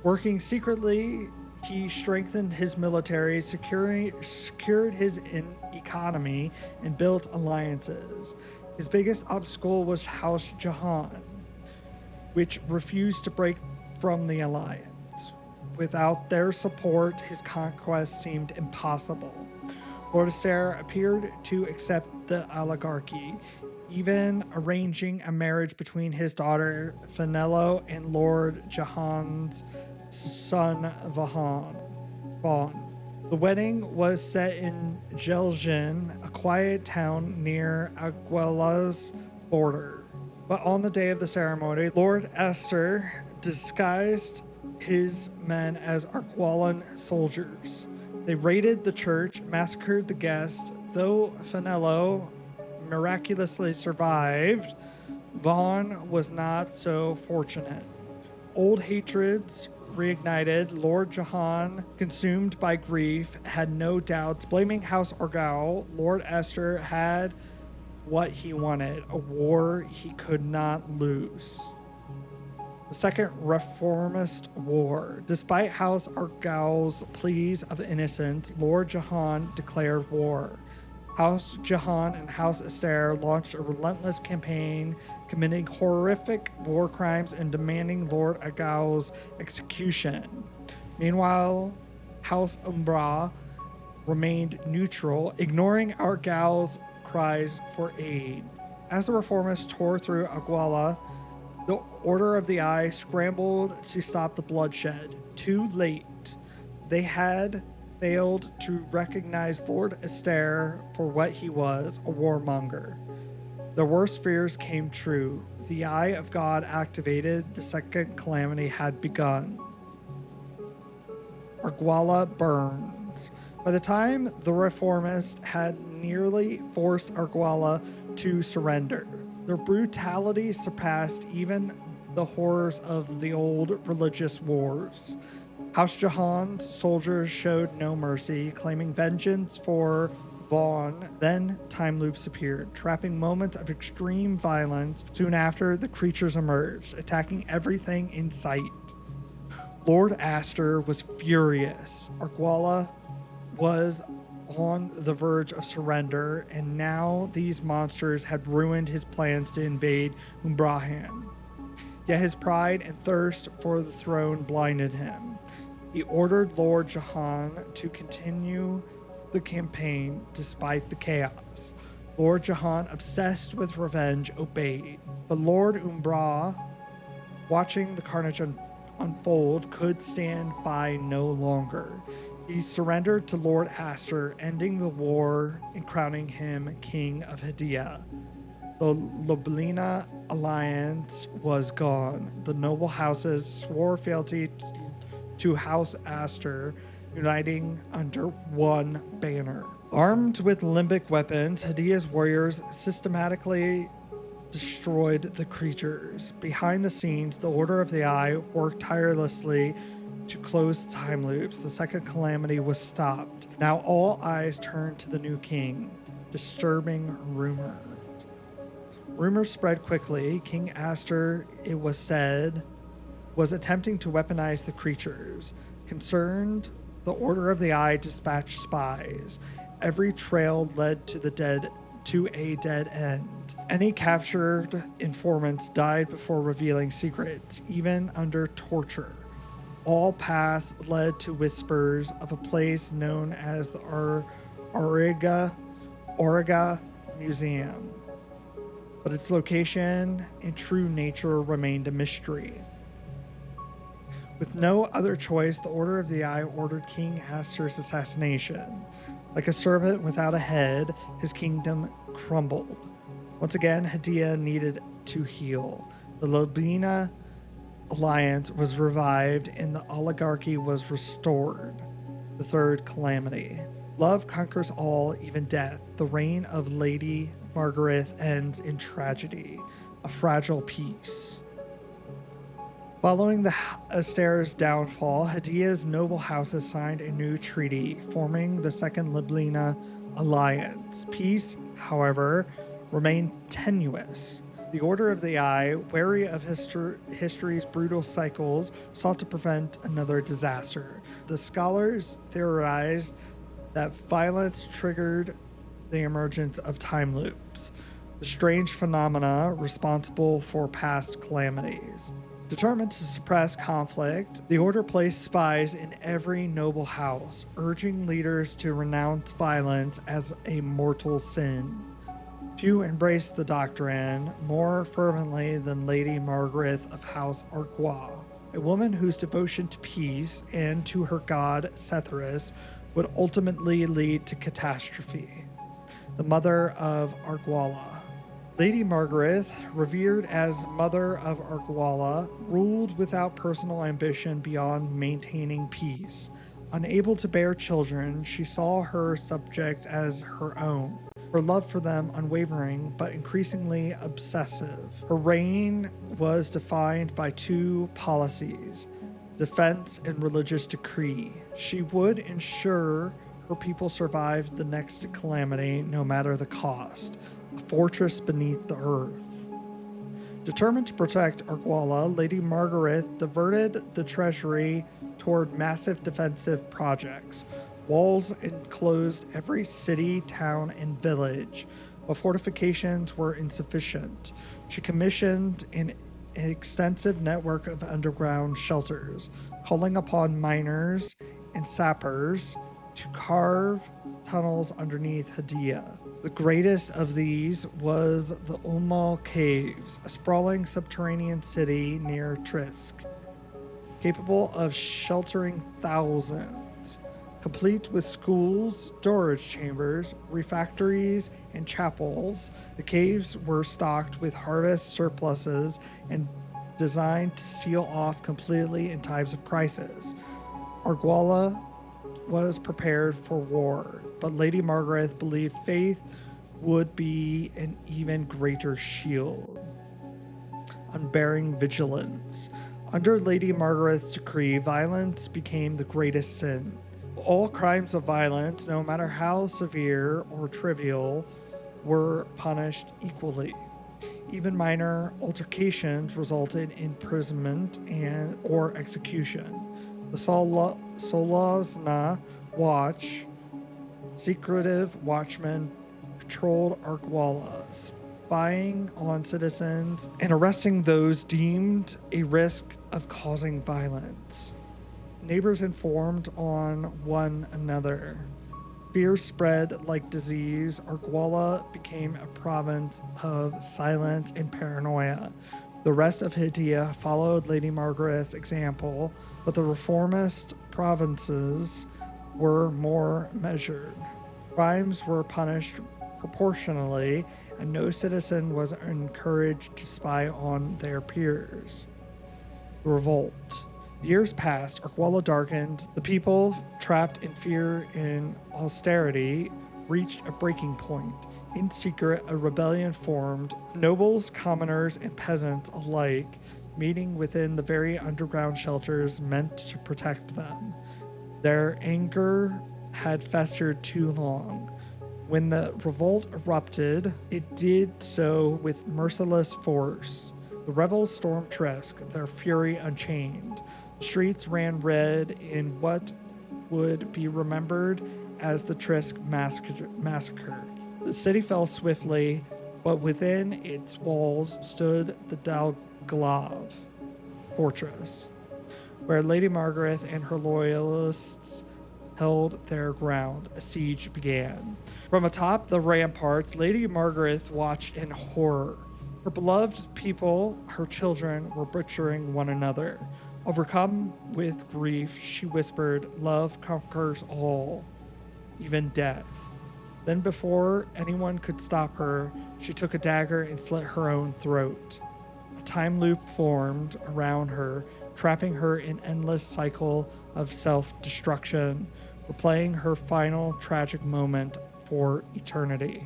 Working secretly, he strengthened his military, secured his economy, and built alliances. His biggest obstacle was House Jahan, which refused to break from the alliance. Without their support, his conquest seemed impossible. Lord Aster appeared to accept the oligarchy, even arranging a marriage between his daughter Fenello and Lord Jahan's son Vaughn. The wedding was set in Jelgin, a quiet town near Aguila's border. But on the day of the ceremony, Lord Aster disguised his men as Arguellan soldiers. They raided the church, massacred the guests. Though Fenello miraculously survived, Vaughn was not so fortunate. Old hatreds reignited. Lord Jahan, consumed by grief, had no doubts. Blaming House Argyle, Lord Aster had what he wanted: a war he could not lose. The Second Reformist War. Despite House Argyle's pleas of innocence, Lord Jahan declared war. House Jahan and House Aster launched a relentless campaign, committing horrific war crimes and demanding Lord Argyle's execution. Meanwhile, House Umbra remained neutral, ignoring Argyle's cries for aid. As the reformists tore through Aguila, the Order of the Eye scrambled to stop the bloodshed. Too late. They had failed to recognize Lord Aster for what he was, a warmonger. Their worst fears came true. The Eye of God activated. The second calamity had begun. Arguila burns. By the time the reformists had nearly forced Arguila to surrender, their brutality surpassed even the horrors of the old religious wars. House Jahan's soldiers showed no mercy, claiming vengeance for Vaughn. Then time loops appeared, trapping moments of extreme violence. Soon after, the creatures emerged, attacking everything in sight. Lord Aster was furious. Arguila was on the verge of surrender, and now these monsters had ruined his plans to invade Umbrahan. Yet his pride and thirst for the throne blinded him. He ordered Lord Jahan to continue the campaign despite the chaos. Lord Jahan, obsessed with revenge, obeyed. But Lord Umbra, watching the carnage unfold, could stand by no longer. He surrendered to Lord Aster, ending the war and crowning him King of Hadea. The Lublina alliance was gone. The noble houses swore fealty to House Aster, uniting under one banner. Armed with limbic weapons, Hadea's warriors systematically destroyed the creatures. Behind the scenes, the Order of the Eye worked tirelessly to close the time loops. The second calamity was stopped. Now all eyes turned to the new king. Disturbing rumors. Rumors spread quickly. King Aster, it was said, was attempting to weaponize the creatures. Concerned, the Order of the Eye dispatched spies. Every trail led to a dead end. Any captured informants died before revealing secrets, even under torture. All paths led to whispers of a place known as the Auriga Museum. but its location and true nature remained a mystery. With no other choice, the Order of the Eye ordered King Aster's assassination. Like a serpent without a head, his kingdom crumbled. Once again, Hadea needed to heal. The Lobina alliance was revived and the oligarchy was restored. The third calamity. Love conquers all, even death. The reign of Lady Margaret ends in tragedy, a fragile peace. Following the Aster's downfall, Hadea's noble houses signed a new treaty, forming the Second Liblina Alliance. Peace, however, remained tenuous. The Order of the Eye, wary of history's brutal cycles, sought to prevent another disaster. The scholars theorized that violence triggered the emergence of time loops, the strange phenomena responsible for past calamities. Determined to suppress conflict, the Order placed spies in every noble house, urging leaders to renounce violence as a mortal sin. Few embraced the doctrine more fervently than Lady Margaret of House Argois, a woman whose devotion to peace and to her god Cetharus would ultimately lead to catastrophe. The Mother of Arguala. Lady Margaret, revered as Mother of Arguala, ruled without personal ambition beyond maintaining peace. Unable to bear children, she saw her subjects as her own. Her love for them unwavering, but increasingly obsessive. Her reign was defined by two policies: defense and religious decree. She would ensure her people survived the next calamity, no matter the cost. A fortress beneath the earth. Determined to protect Arguala, Lady Margaret diverted the treasury toward massive defensive projects. Walls enclosed every city, town, and village, but fortifications were insufficient. She commissioned an extensive network of underground shelters, calling upon miners and sappers to carve tunnels underneath Hadea. The greatest of these was the Umal Caves, a sprawling subterranean city near Trisk, capable of sheltering thousands. Complete with schools, storage chambers, refectories, and chapels, the caves were stocked with harvest surpluses and designed to seal off completely in times of crisis. Arguala was prepared for war, but Lady Margaret believed faith would be an even greater shield. Unbearing vigilance. Under Lady Margaret's decree, violence became the greatest sin. All crimes of violence, no matter how severe or trivial, were punished equally. Even minor altercations resulted in imprisonment or execution. The Solazna Watch, secretive watchmen, patrolled Arguala, spying on citizens and arresting those deemed a risk of causing violence. Neighbors informed on one another. Fear spread like disease. Arguala became a province of silence and paranoia. The rest of Hadea followed Lady Margaret's example, but the reformist provinces were more measured. Crimes were punished proportionally, and no citizen was encouraged to spy on their peers. Revolt. Years passed, Arguala darkened. The people, trapped in fear and austerity, reached a breaking point. In secret, a rebellion formed, nobles, commoners, and peasants alike meeting within the very underground shelters meant to protect them. Their anger had festered too long. When the revolt erupted, it did so with merciless force. The rebels stormed Trisk, their fury unchained. The streets ran red in what would be remembered as the Trisk massacre. The city fell swiftly, but within its walls stood the Dalglav fortress, where Lady Margaret and her loyalists held their ground. A siege began. From atop the ramparts, Lady Margaret watched in horror. Her beloved people, her children, were butchering one another. Overcome with grief, she whispered, "Love conquers all, even death." Then, before anyone could stop her, she took a dagger and slit her own throat. A time loop formed around her, trapping her in an endless cycle of self-destruction, replaying her final tragic moment for eternity.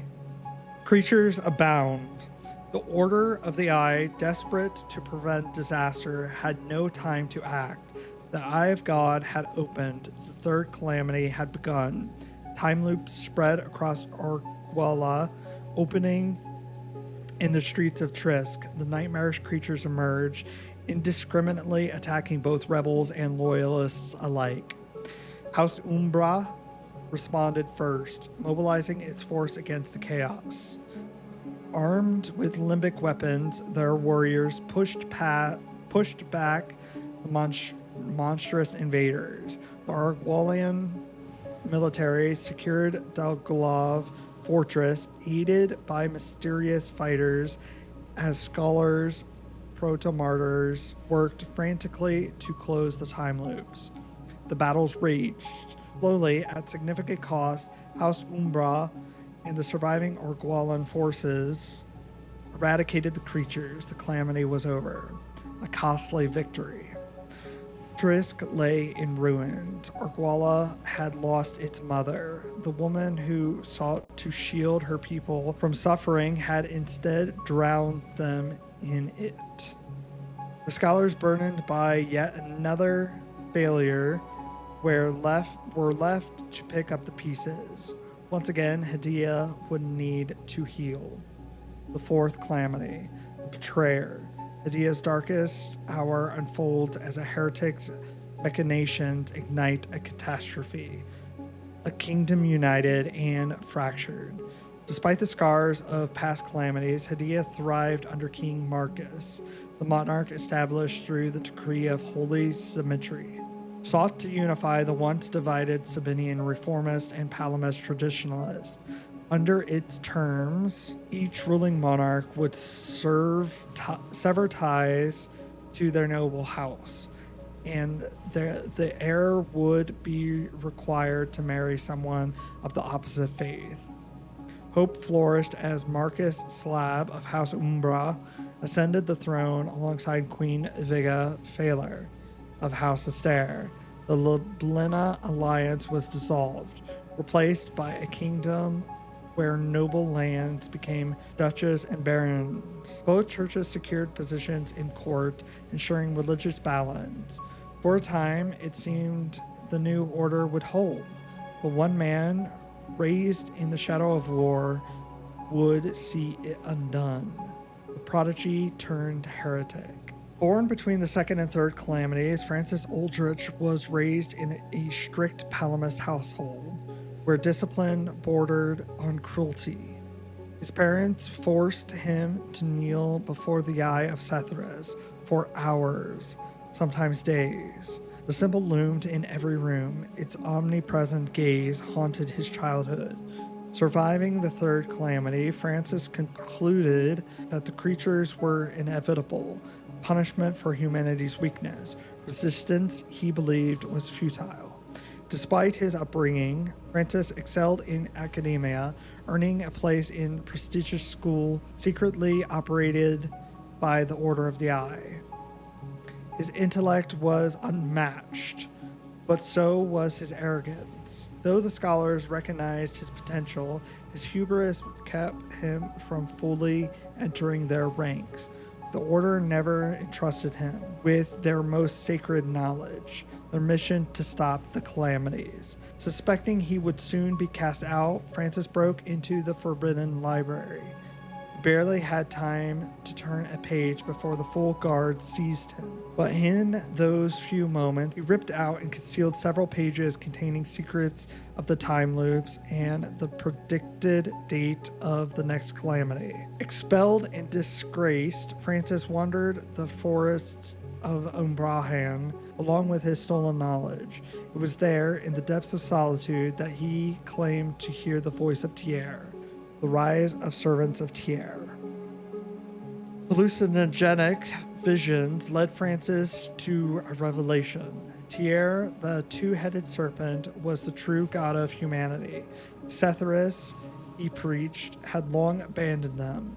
Creatures abound. The Order of the Eye, desperate to prevent disaster, had no time to act. The Eye of God had opened. The third calamity had begun. Time loops spread across Arguala, opening in the streets of Trisk. The nightmarish creatures emerged, indiscriminately attacking both rebels and loyalists alike. House Umbra responded first, mobilizing its force against the chaos. Armed with limbic weapons, their warriors pushed back the monstrous invaders. The Argualian military secured Dalgolov fortress, aided by mysterious fighters as scholars, proto-martyrs worked frantically to close the time loops. The battles raged. Slowly, at significant cost, House Umbra and the surviving Argualan forces eradicated the creatures. The calamity was over. A costly victory. Trisk lay in ruins. Arguala had lost its mother. The woman who sought to shield her people from suffering had instead drowned them in it. The scholars, burdened by yet another failure, were left to pick up the pieces. Once again, Hadea would need to heal. The fourth calamity, the betrayer. Hadea's darkest hour unfolds as a heretic's machinations ignite a catastrophe. A kingdom united and fractured. Despite the scars of past calamities, Hadea thrived under King Marcus, the monarch established through the decree of holy symmetry. Sought to unify the once divided Sabinian reformist and Palamist traditionalist. Under its terms, each ruling monarch would sever ties to their noble house, and the heir would be required to marry someone of the opposite faith. Hope flourished as Marcus Slab of House Umbra ascended the throne alongside Queen Viga Phalar of House Astaire. The Lublina alliance was dissolved, replaced by a kingdom where noble lands became duchess and barons. Both churches secured positions in court, ensuring religious balance. For a time, it seemed the new order would hold, but one man, raised in the shadow of war, would see it undone. The prodigy turned heretic. Born between the second and third calamities, Francis Aldrich was raised in a strict Palamist household, where discipline bordered on cruelty. His parents forced him to kneel before the eye of Cethres for hours, sometimes days. The symbol loomed in every room. Its omnipresent gaze haunted his childhood. Surviving the third calamity, Francis concluded that the creatures were inevitable, a punishment for humanity's weakness. Resistance, he believed, was futile. Despite his upbringing, Francis excelled in academia, earning a place in prestigious school secretly operated by the Order of the Eye. His intellect was unmatched, but so was his arrogance. Though the scholars recognized his potential, his hubris kept him from fully entering their ranks. The Order never entrusted him with their most sacred knowledge, their mission to stop the calamities. Suspecting he would soon be cast out, Francis broke into the Forbidden Library. He barely had time to turn a page before the full guard seized him. But in those few moments, he ripped out and concealed several pages containing secrets of the time loops and the predicted date of the next calamity. Expelled and disgraced, Francis wandered the forests of Umbrahan along with his stolen knowledge. It was there, in the depths of solitude, that he claimed to hear the voice of Tier, the rise of servants of Tier. Hallucinogenic visions led Francis to a revelation. Tyr, the two-headed serpent, was the true god of humanity. Cetharus, he preached, had long abandoned them.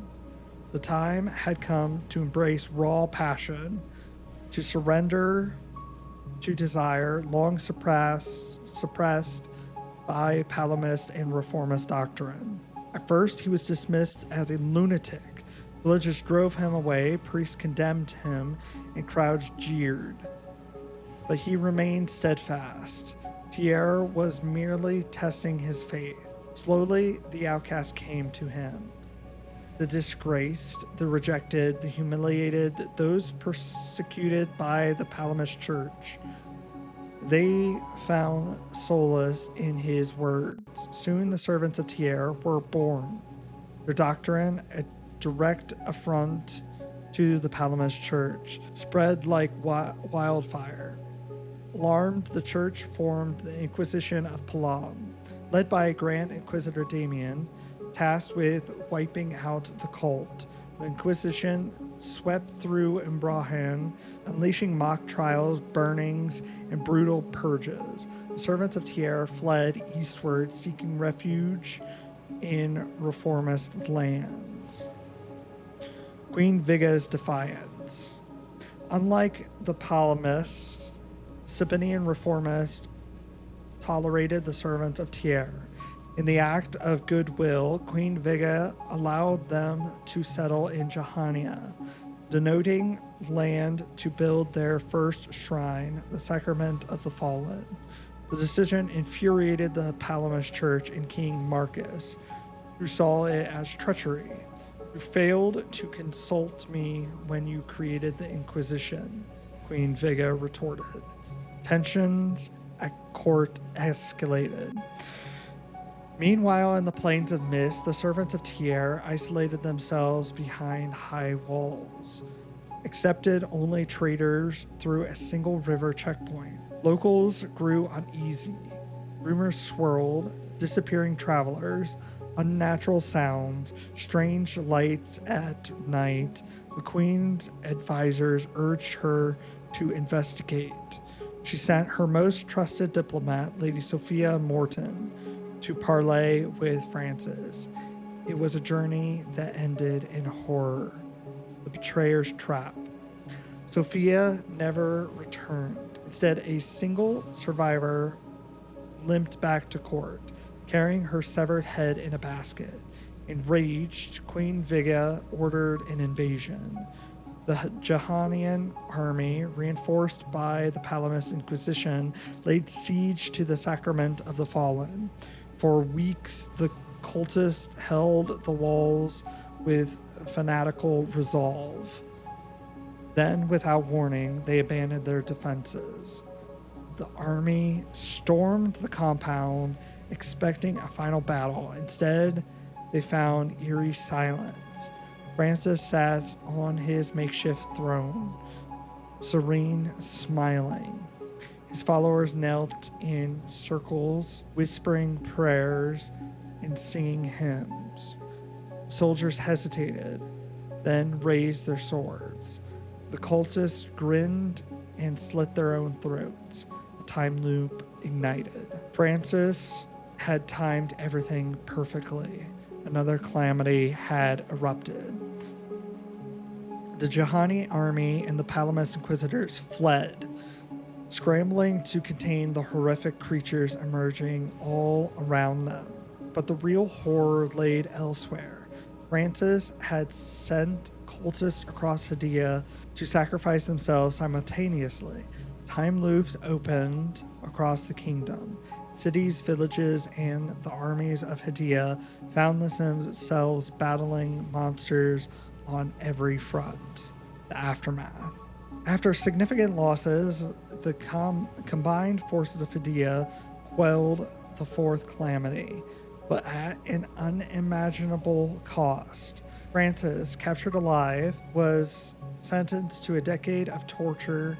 The time had come to embrace raw passion, to surrender to desire long suppressed by Palamist and reformist doctrine. At first, he was dismissed as a lunatic. Villagers drove him away, priests condemned him, and crowds jeered. But he remained steadfast. Tyr was merely testing his faith. Slowly, the outcast came to him. The disgraced, the rejected, the humiliated, those persecuted by the Palamist Church. They found solace in his words. Soon the servants of Tyr were born. Their doctrine, a direct affront to the Palamist Church, spread like wildfire. Alarmed, the church formed the Inquisition of Palam, led by Grand Inquisitor Damien, tasked with wiping out the cult. The Inquisition swept through Imbrahan, unleashing mock trials, burnings, and brutal purges. The servants of Tyr fled eastward, seeking refuge in reformist lands. Queen Viga's defiance. Unlike the Palamists, Sabinian reformists tolerated the servants of Tyr. In the act of goodwill, Queen Viga allowed them to settle in Jahania, denoting land to build their first shrine, the Sacrament of the Fallen. The decision infuriated the Palamist Church and King Marcus, who saw it as treachery. You failed to consult me when you created the Inquisition, Queen Viga retorted. Tensions at court escalated. Meanwhile, in the Plains of Mist, the servants of Tyr isolated themselves behind high walls, accepted only traders through a single river checkpoint. Locals grew uneasy. Rumors swirled, disappearing travelers, unnatural sounds, strange lights at night. The queen's advisors urged her to investigate. She sent her most trusted diplomat, Lady Sophia Morton, to parley with Francis. It was a journey that ended in horror. The betrayer's trap. Sophia never returned. Instead, a single survivor limped back to court, carrying her severed head in a basket. Enraged, Queen Viga ordered an invasion. The Jahanian army, reinforced by the Palamist Inquisition, laid siege to the Sacrament of the Fallen. For weeks, the cultists held the walls with fanatical resolve. Then, without warning, they abandoned their defenses. The army stormed the compound, expecting a final battle. Instead, they found eerie silence. Francis sat on his makeshift throne, serene, smiling. His followers knelt in circles, whispering prayers and singing hymns. Soldiers hesitated, then raised their swords. The cultists grinned and slit their own throats. The time loop ignited. Francis had timed everything perfectly. Another calamity had erupted. The Jahani army and the Palamist Inquisitors fled, scrambling to contain the horrific creatures emerging all around them. But the real horror laid elsewhere. Francis had sent cultists across Hadea to sacrifice themselves simultaneously. Time loops opened across the kingdom. Cities, villages, and the armies of Hadea found themselves battling monsters on every front. The aftermath. After significant losses, the combined forces of Hadea quelled the fourth calamity, but at an unimaginable cost. Francis, captured alive, was sentenced to a decade of torture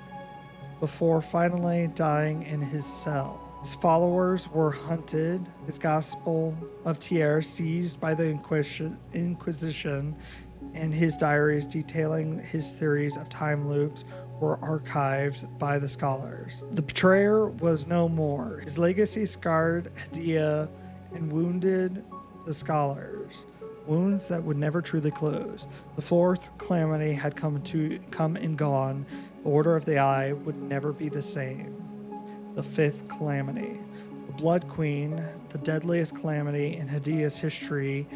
before finally dying in his cell. His followers were hunted, his gospel of Tyr seized by the Inquisition, and his diaries detailing his theories of time loops were archived by the scholars. The betrayer was no more. His legacy scarred Hadea and wounded the scholars, wounds that would never truly close. The fourth calamity had come and gone. The Order of the Eye would never be the same. The fifth calamity. The Blood Queen, the deadliest calamity in Hadea's history,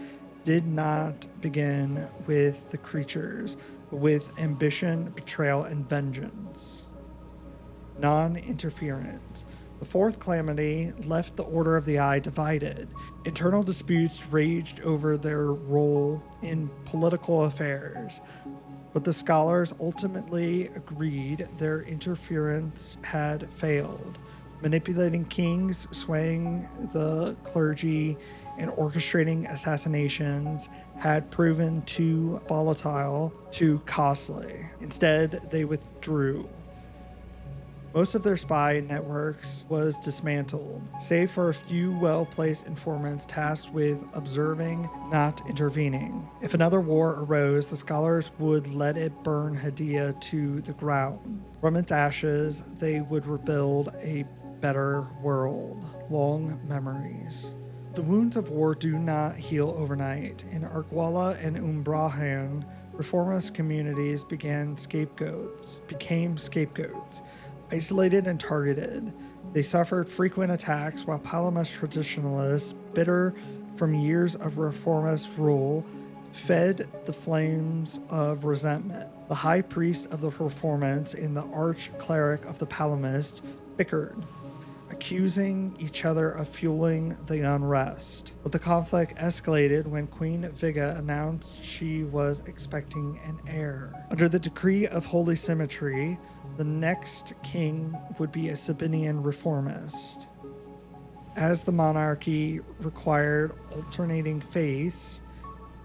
did not begin with the creatures, but with ambition, betrayal, and vengeance. Non-interference. The fourth calamity left the Order of the Eye divided. Internal disputes raged over their role in political affairs, but the scholars ultimately agreed their interference had failed. Manipulating kings, swaying the clergy, and orchestrating assassinations had proven too volatile, too costly. Instead, they withdrew. Most of their spy networks was dismantled, save for a few well-placed informants tasked with observing, not intervening. If another war arose, the scholars would let it burn Hadea to the ground. From its ashes, they would rebuild a better world. Long memories. The wounds of war do not heal overnight. In Arkwala and Umbrahan, reformist communities became scapegoats. Isolated and targeted, they suffered frequent attacks while Palamist traditionalists, bitter from years of reformist rule, fed the flames of resentment. The high priest of the reformants and the arch-cleric of the Palamists bickered, accusing each other of fueling the unrest. But the conflict escalated when Queen Viga announced she was expecting an heir. Under the decree of holy symmetry, the next king would be a Sabinian reformist. As the monarchy required alternating faiths,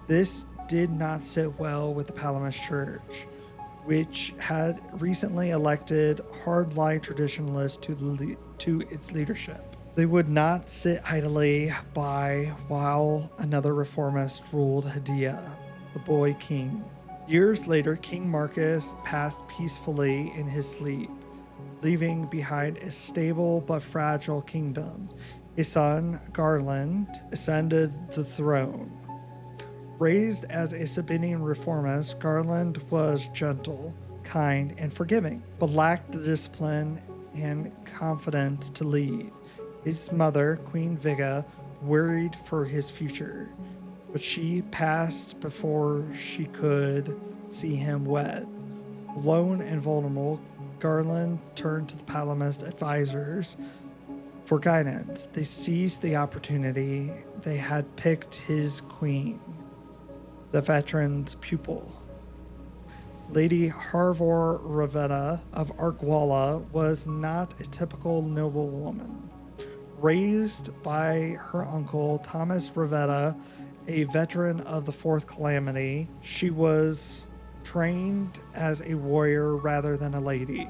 this did not sit well with the Palamist Church, which had recently elected hardline traditionalists to its leadership. They would not sit idly by while another reformist ruled Hadea, the boy king. Years later, King Marcus passed peacefully in his sleep, leaving behind a stable but fragile kingdom. His son, Garland, ascended the throne. Raised as a Sabinian reformist, Garland was gentle, kind, and forgiving, but lacked the discipline and confidence to lead. His mother, Queen Viga, worried for his future, but she passed before she could see him wed. Alone and vulnerable, Garland turned to the Palamist advisors for guidance. They seized the opportunity. They had picked his queen, the veteran's pupil. Lady Harvor Ravenna of Arkwala was not a typical noblewoman. Raised by her uncle, Thomas Ravenna, a veteran of the Fourth Calamity, she was trained as a warrior rather than a lady.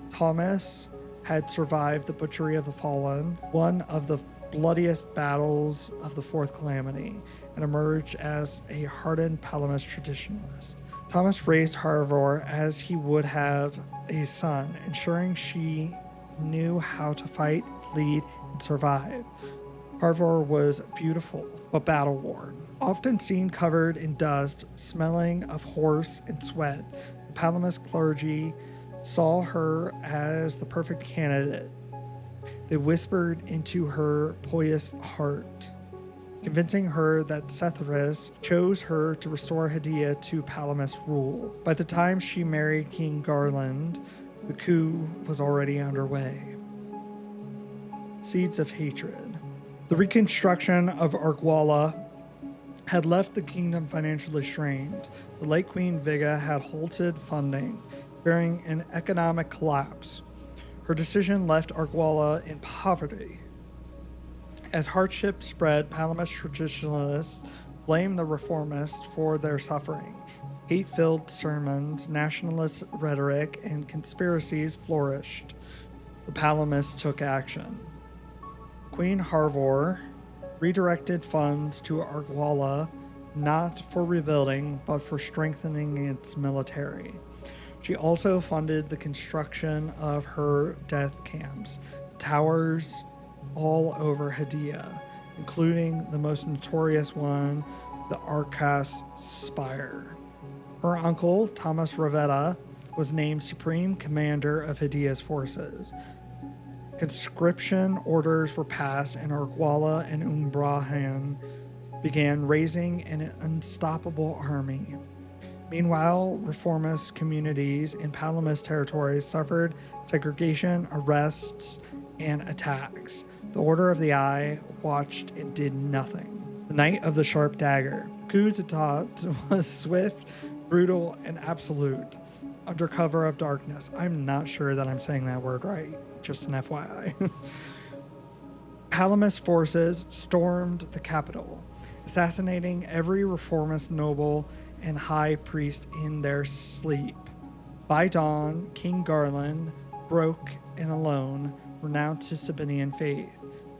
Thomas had survived the butchery of the fallen, one of the bloodiest battles of the Fourth Calamity, and emerged as a hardened Palamist traditionalist. Thomas raised Harvor as he would have a son, ensuring she knew how to fight, lead, and survive. Harvor was beautiful, but battle-worn. Often seen covered in dust, smelling of horse and sweat, the Palamist clergy saw her as the perfect candidate. They whispered into her pious heart, convincing her that Setharis chose her to restore Hadea to Palamist rule. By the time she married King Garland, the coup was already underway. Seeds of hatred. The reconstruction of Arkwala had left the kingdom financially strained. The late Queen Viga had halted funding, fearing an economic collapse. Her decision left Arkwala in poverty. As hardship spread, Palamist traditionalists blamed the reformists for their suffering. Hate-filled sermons, nationalist rhetoric, and conspiracies flourished. The Palamists took action. Queen Harvor redirected funds to Arkwala not for rebuilding, but for strengthening its military. She also funded the construction of her death camps, towers all over Hadea, including the most notorious one, the Arcas Spire. Her uncle, Thomas Ravetta, was named Supreme Commander of Hadea's forces. Conscription orders were passed, and Urguala and Umbrahan began raising an unstoppable army. Meanwhile, reformist communities in Palamas territories suffered segregation, arrests, and attacks. The Order of the Eye watched and did nothing. The Night of the Sharp Dagger. Coup d'etat was swift, brutal, and absolute. Under cover of darkness. I'm not sure that I'm saying that word right. Just an FYI. Palamas forces stormed the capital, assassinating every reformist noble and high priest in their sleep. By dawn, King Garland, broke and alone, renounced his Sabinian faith.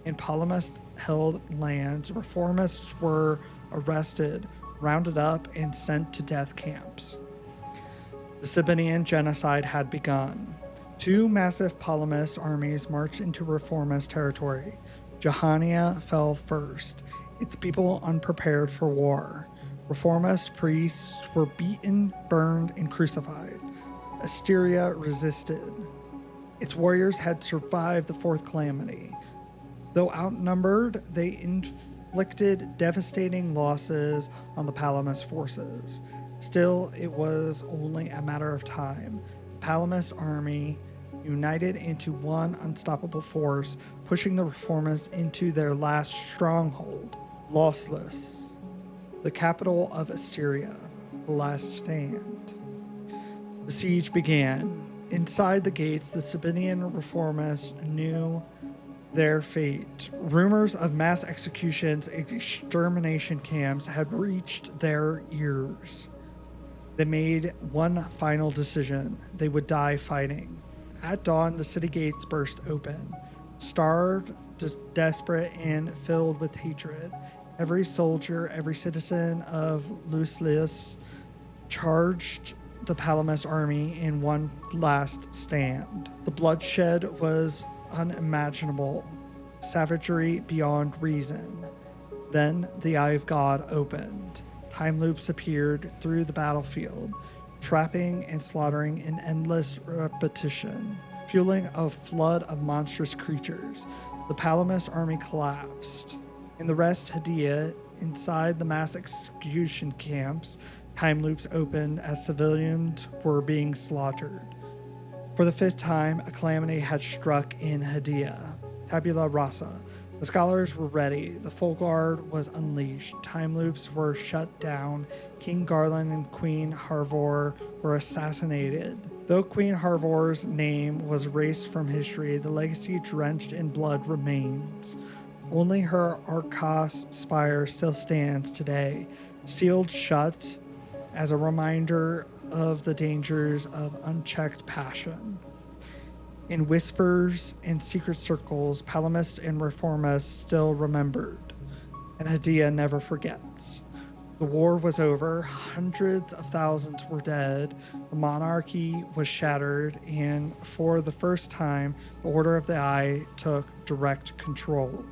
In Palamas-held lands, reformists were arrested, rounded up, and sent to death camps. The Sabinian genocide had begun. Two massive Palamist armies marched into reformist territory. Jahania fell first, its people unprepared for war. Reformist priests were beaten, burned, and crucified. Asteria resisted. Its warriors had survived the fourth calamity. Though outnumbered, they inflicted devastating losses on the Palamas forces. Still, it was only a matter of time. The Palamas army united into one unstoppable force, pushing the reformists into their last stronghold, Lossless, the capital of Assyria, the last stand. The siege began. Inside the gates, the Sabinian reformists knew their fate. Rumors of mass executions and extermination camps had reached their ears. They made one final decision. They would die fighting. At dawn, the city gates burst open. Starved, desperate, and filled with hatred, every soldier, every citizen of Loslius charged the Palamas army in one last stand. The bloodshed was unimaginable, savagery beyond reason. Then the Eye of God opened. Time loops appeared through the battlefield, trapping and slaughtering in endless repetition, fueling a flood of monstrous creatures. The Palamas army collapsed. In the rest, Hadea, inside the mass execution camps, time loops opened as civilians were being slaughtered. For the fifth time, a calamity had struck in Hadea. Tabula rasa. The scholars were ready. The full guard was unleashed. Time loops were shut down. King Garland and Queen Harvor were assassinated. Though Queen Harvor's name was erased from history, the legacy drenched in blood remains. Only her Arcas spire still stands today, sealed shut as a reminder of the dangers of unchecked passion. In whispers and secret circles, Palamists and reformists still remembered, and Hadea never forgets. The war was over, hundreds of thousands were dead, the monarchy was shattered, and for the first time, the Order of the Eye took direct control.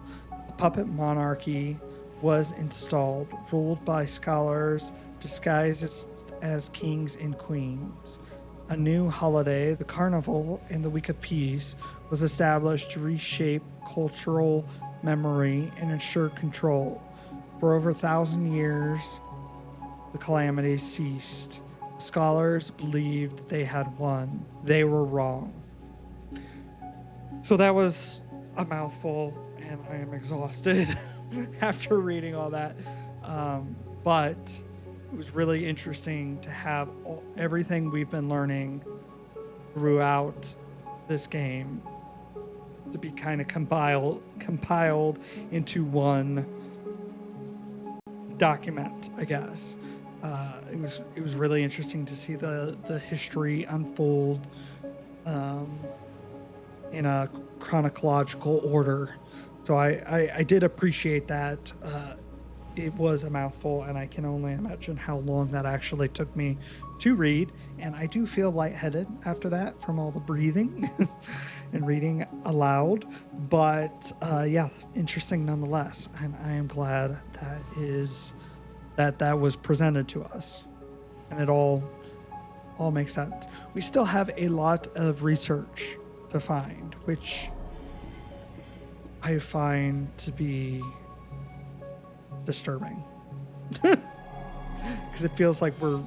A puppet monarchy was installed, ruled by scholars disguised as kings and queens. A new holiday, the Carnival and the Week of Peace, was established to reshape cultural memory and ensure control. For over 1,000 years, the calamity ceased. Scholars believed they had won. They were wrong. So that was a mouthful, and I am exhausted after reading all that. But it was really interesting to have everything we've been learning throughout this game to be kind of compiled into one document, I guess. It was really interesting to see the history unfold in a chronological order. So I did appreciate that. it was a mouthful, and I can only imagine how long that actually took me to read. And I do feel lightheaded after that from all the breathing and reading aloud. But yeah, interesting nonetheless. And I am glad that was presented to us, and it all makes sense. We still have a lot of research to find, which I find to be disturbing because it feels like we're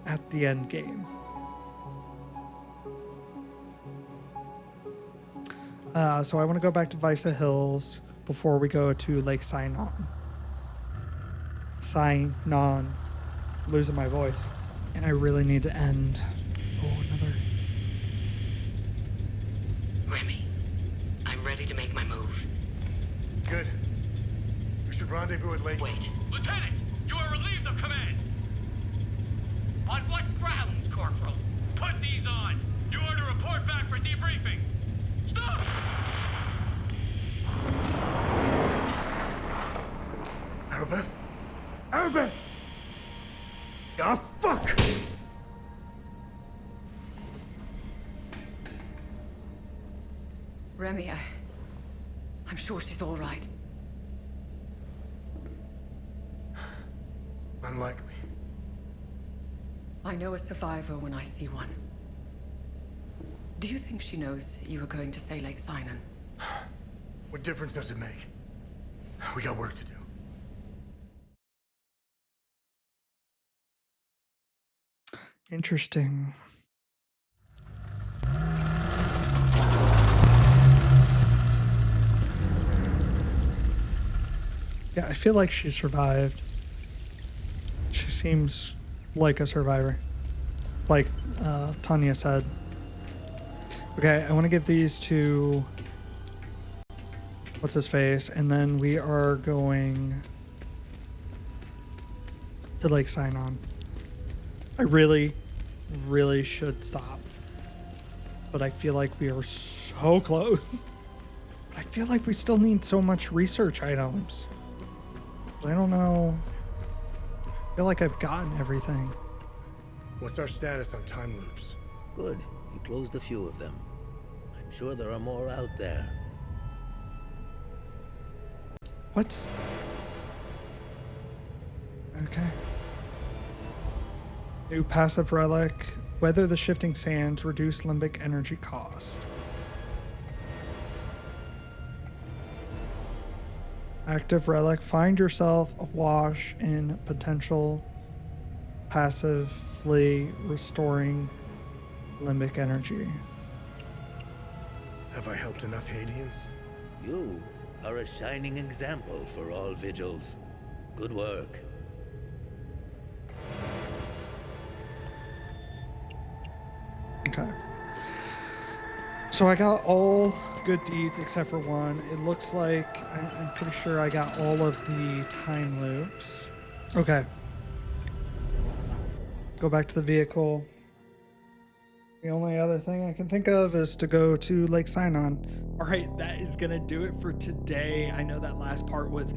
at the end game. So I want to go back to Visa Hills before we go to Lake Sinon. Losing my voice, and I really need to end. Another.
Remy, I'm ready to make my move.
Good. We should rendezvous at Lake.
Wait.
Lieutenant, you are relieved of command.
On what grounds, Corporal?
Put these on. You are to report back for debriefing. Stop!
Arabeth? Arabeth! Ah, fuck!
Remy, I'm sure she's all right.
Unlikely.
I know a survivor when I see one. Do you think she knows you were going to say Lake Sinon?
What difference does it make? We got work to do.
Interesting. Yeah, I feel like she survived. She seems like a survivor, like Tanya said. Okay, I want to give these to what's his face, and then we are going to Lake Sinon. I really should stop, but I feel like we are so close. But I feel like we still need so much research items. I don't know. I feel like I've gotten everything.
What's our status on time loops?
Good. You closed a few of them. I'm sure there are more out there.
What? Okay. New passive relic. Weather the shifting sands. Reduce limbic energy cost. Active relic. Find yourself awash in potential passively restoring limbic energy.
Have I helped enough Hadeans?
You are a shining example for all vigils. Good work.
Okay. So I got all good deeds except for one. It looks like I'm pretty sure I got all of the time loops. Okay. Go back to the vehicle. The only other thing I can think of is to go to Lake Sinon. All right, that is going to do it for today. I know that last part was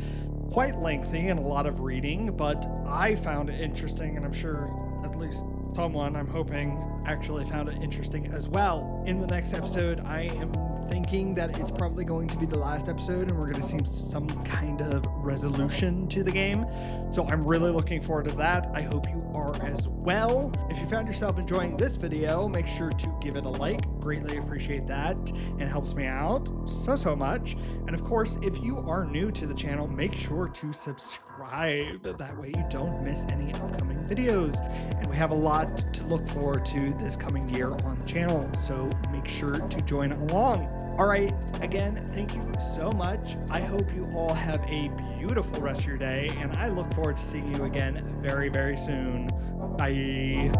quite lengthy and a lot of reading, but I found it interesting, and I'm sure at least someone, I'm hoping, actually found it interesting as well. In the next episode, I am thinking that it's probably going to be the last episode, and we're going to see some kind of resolution to the game. So I'm really looking forward to that. I hope you are as well. If you found yourself enjoying this video, make sure to give it a like. Greatly appreciate that, and helps me out so much. And of course, if you are new to the channel, make sure to subscribe. That way you don't miss any upcoming videos. And we have a lot to look forward to this coming year on the channel, so make sure to join along. All right, again, thank you so much. I hope you all have a beautiful rest of your day, and I look forward to seeing you again very soon. Bye.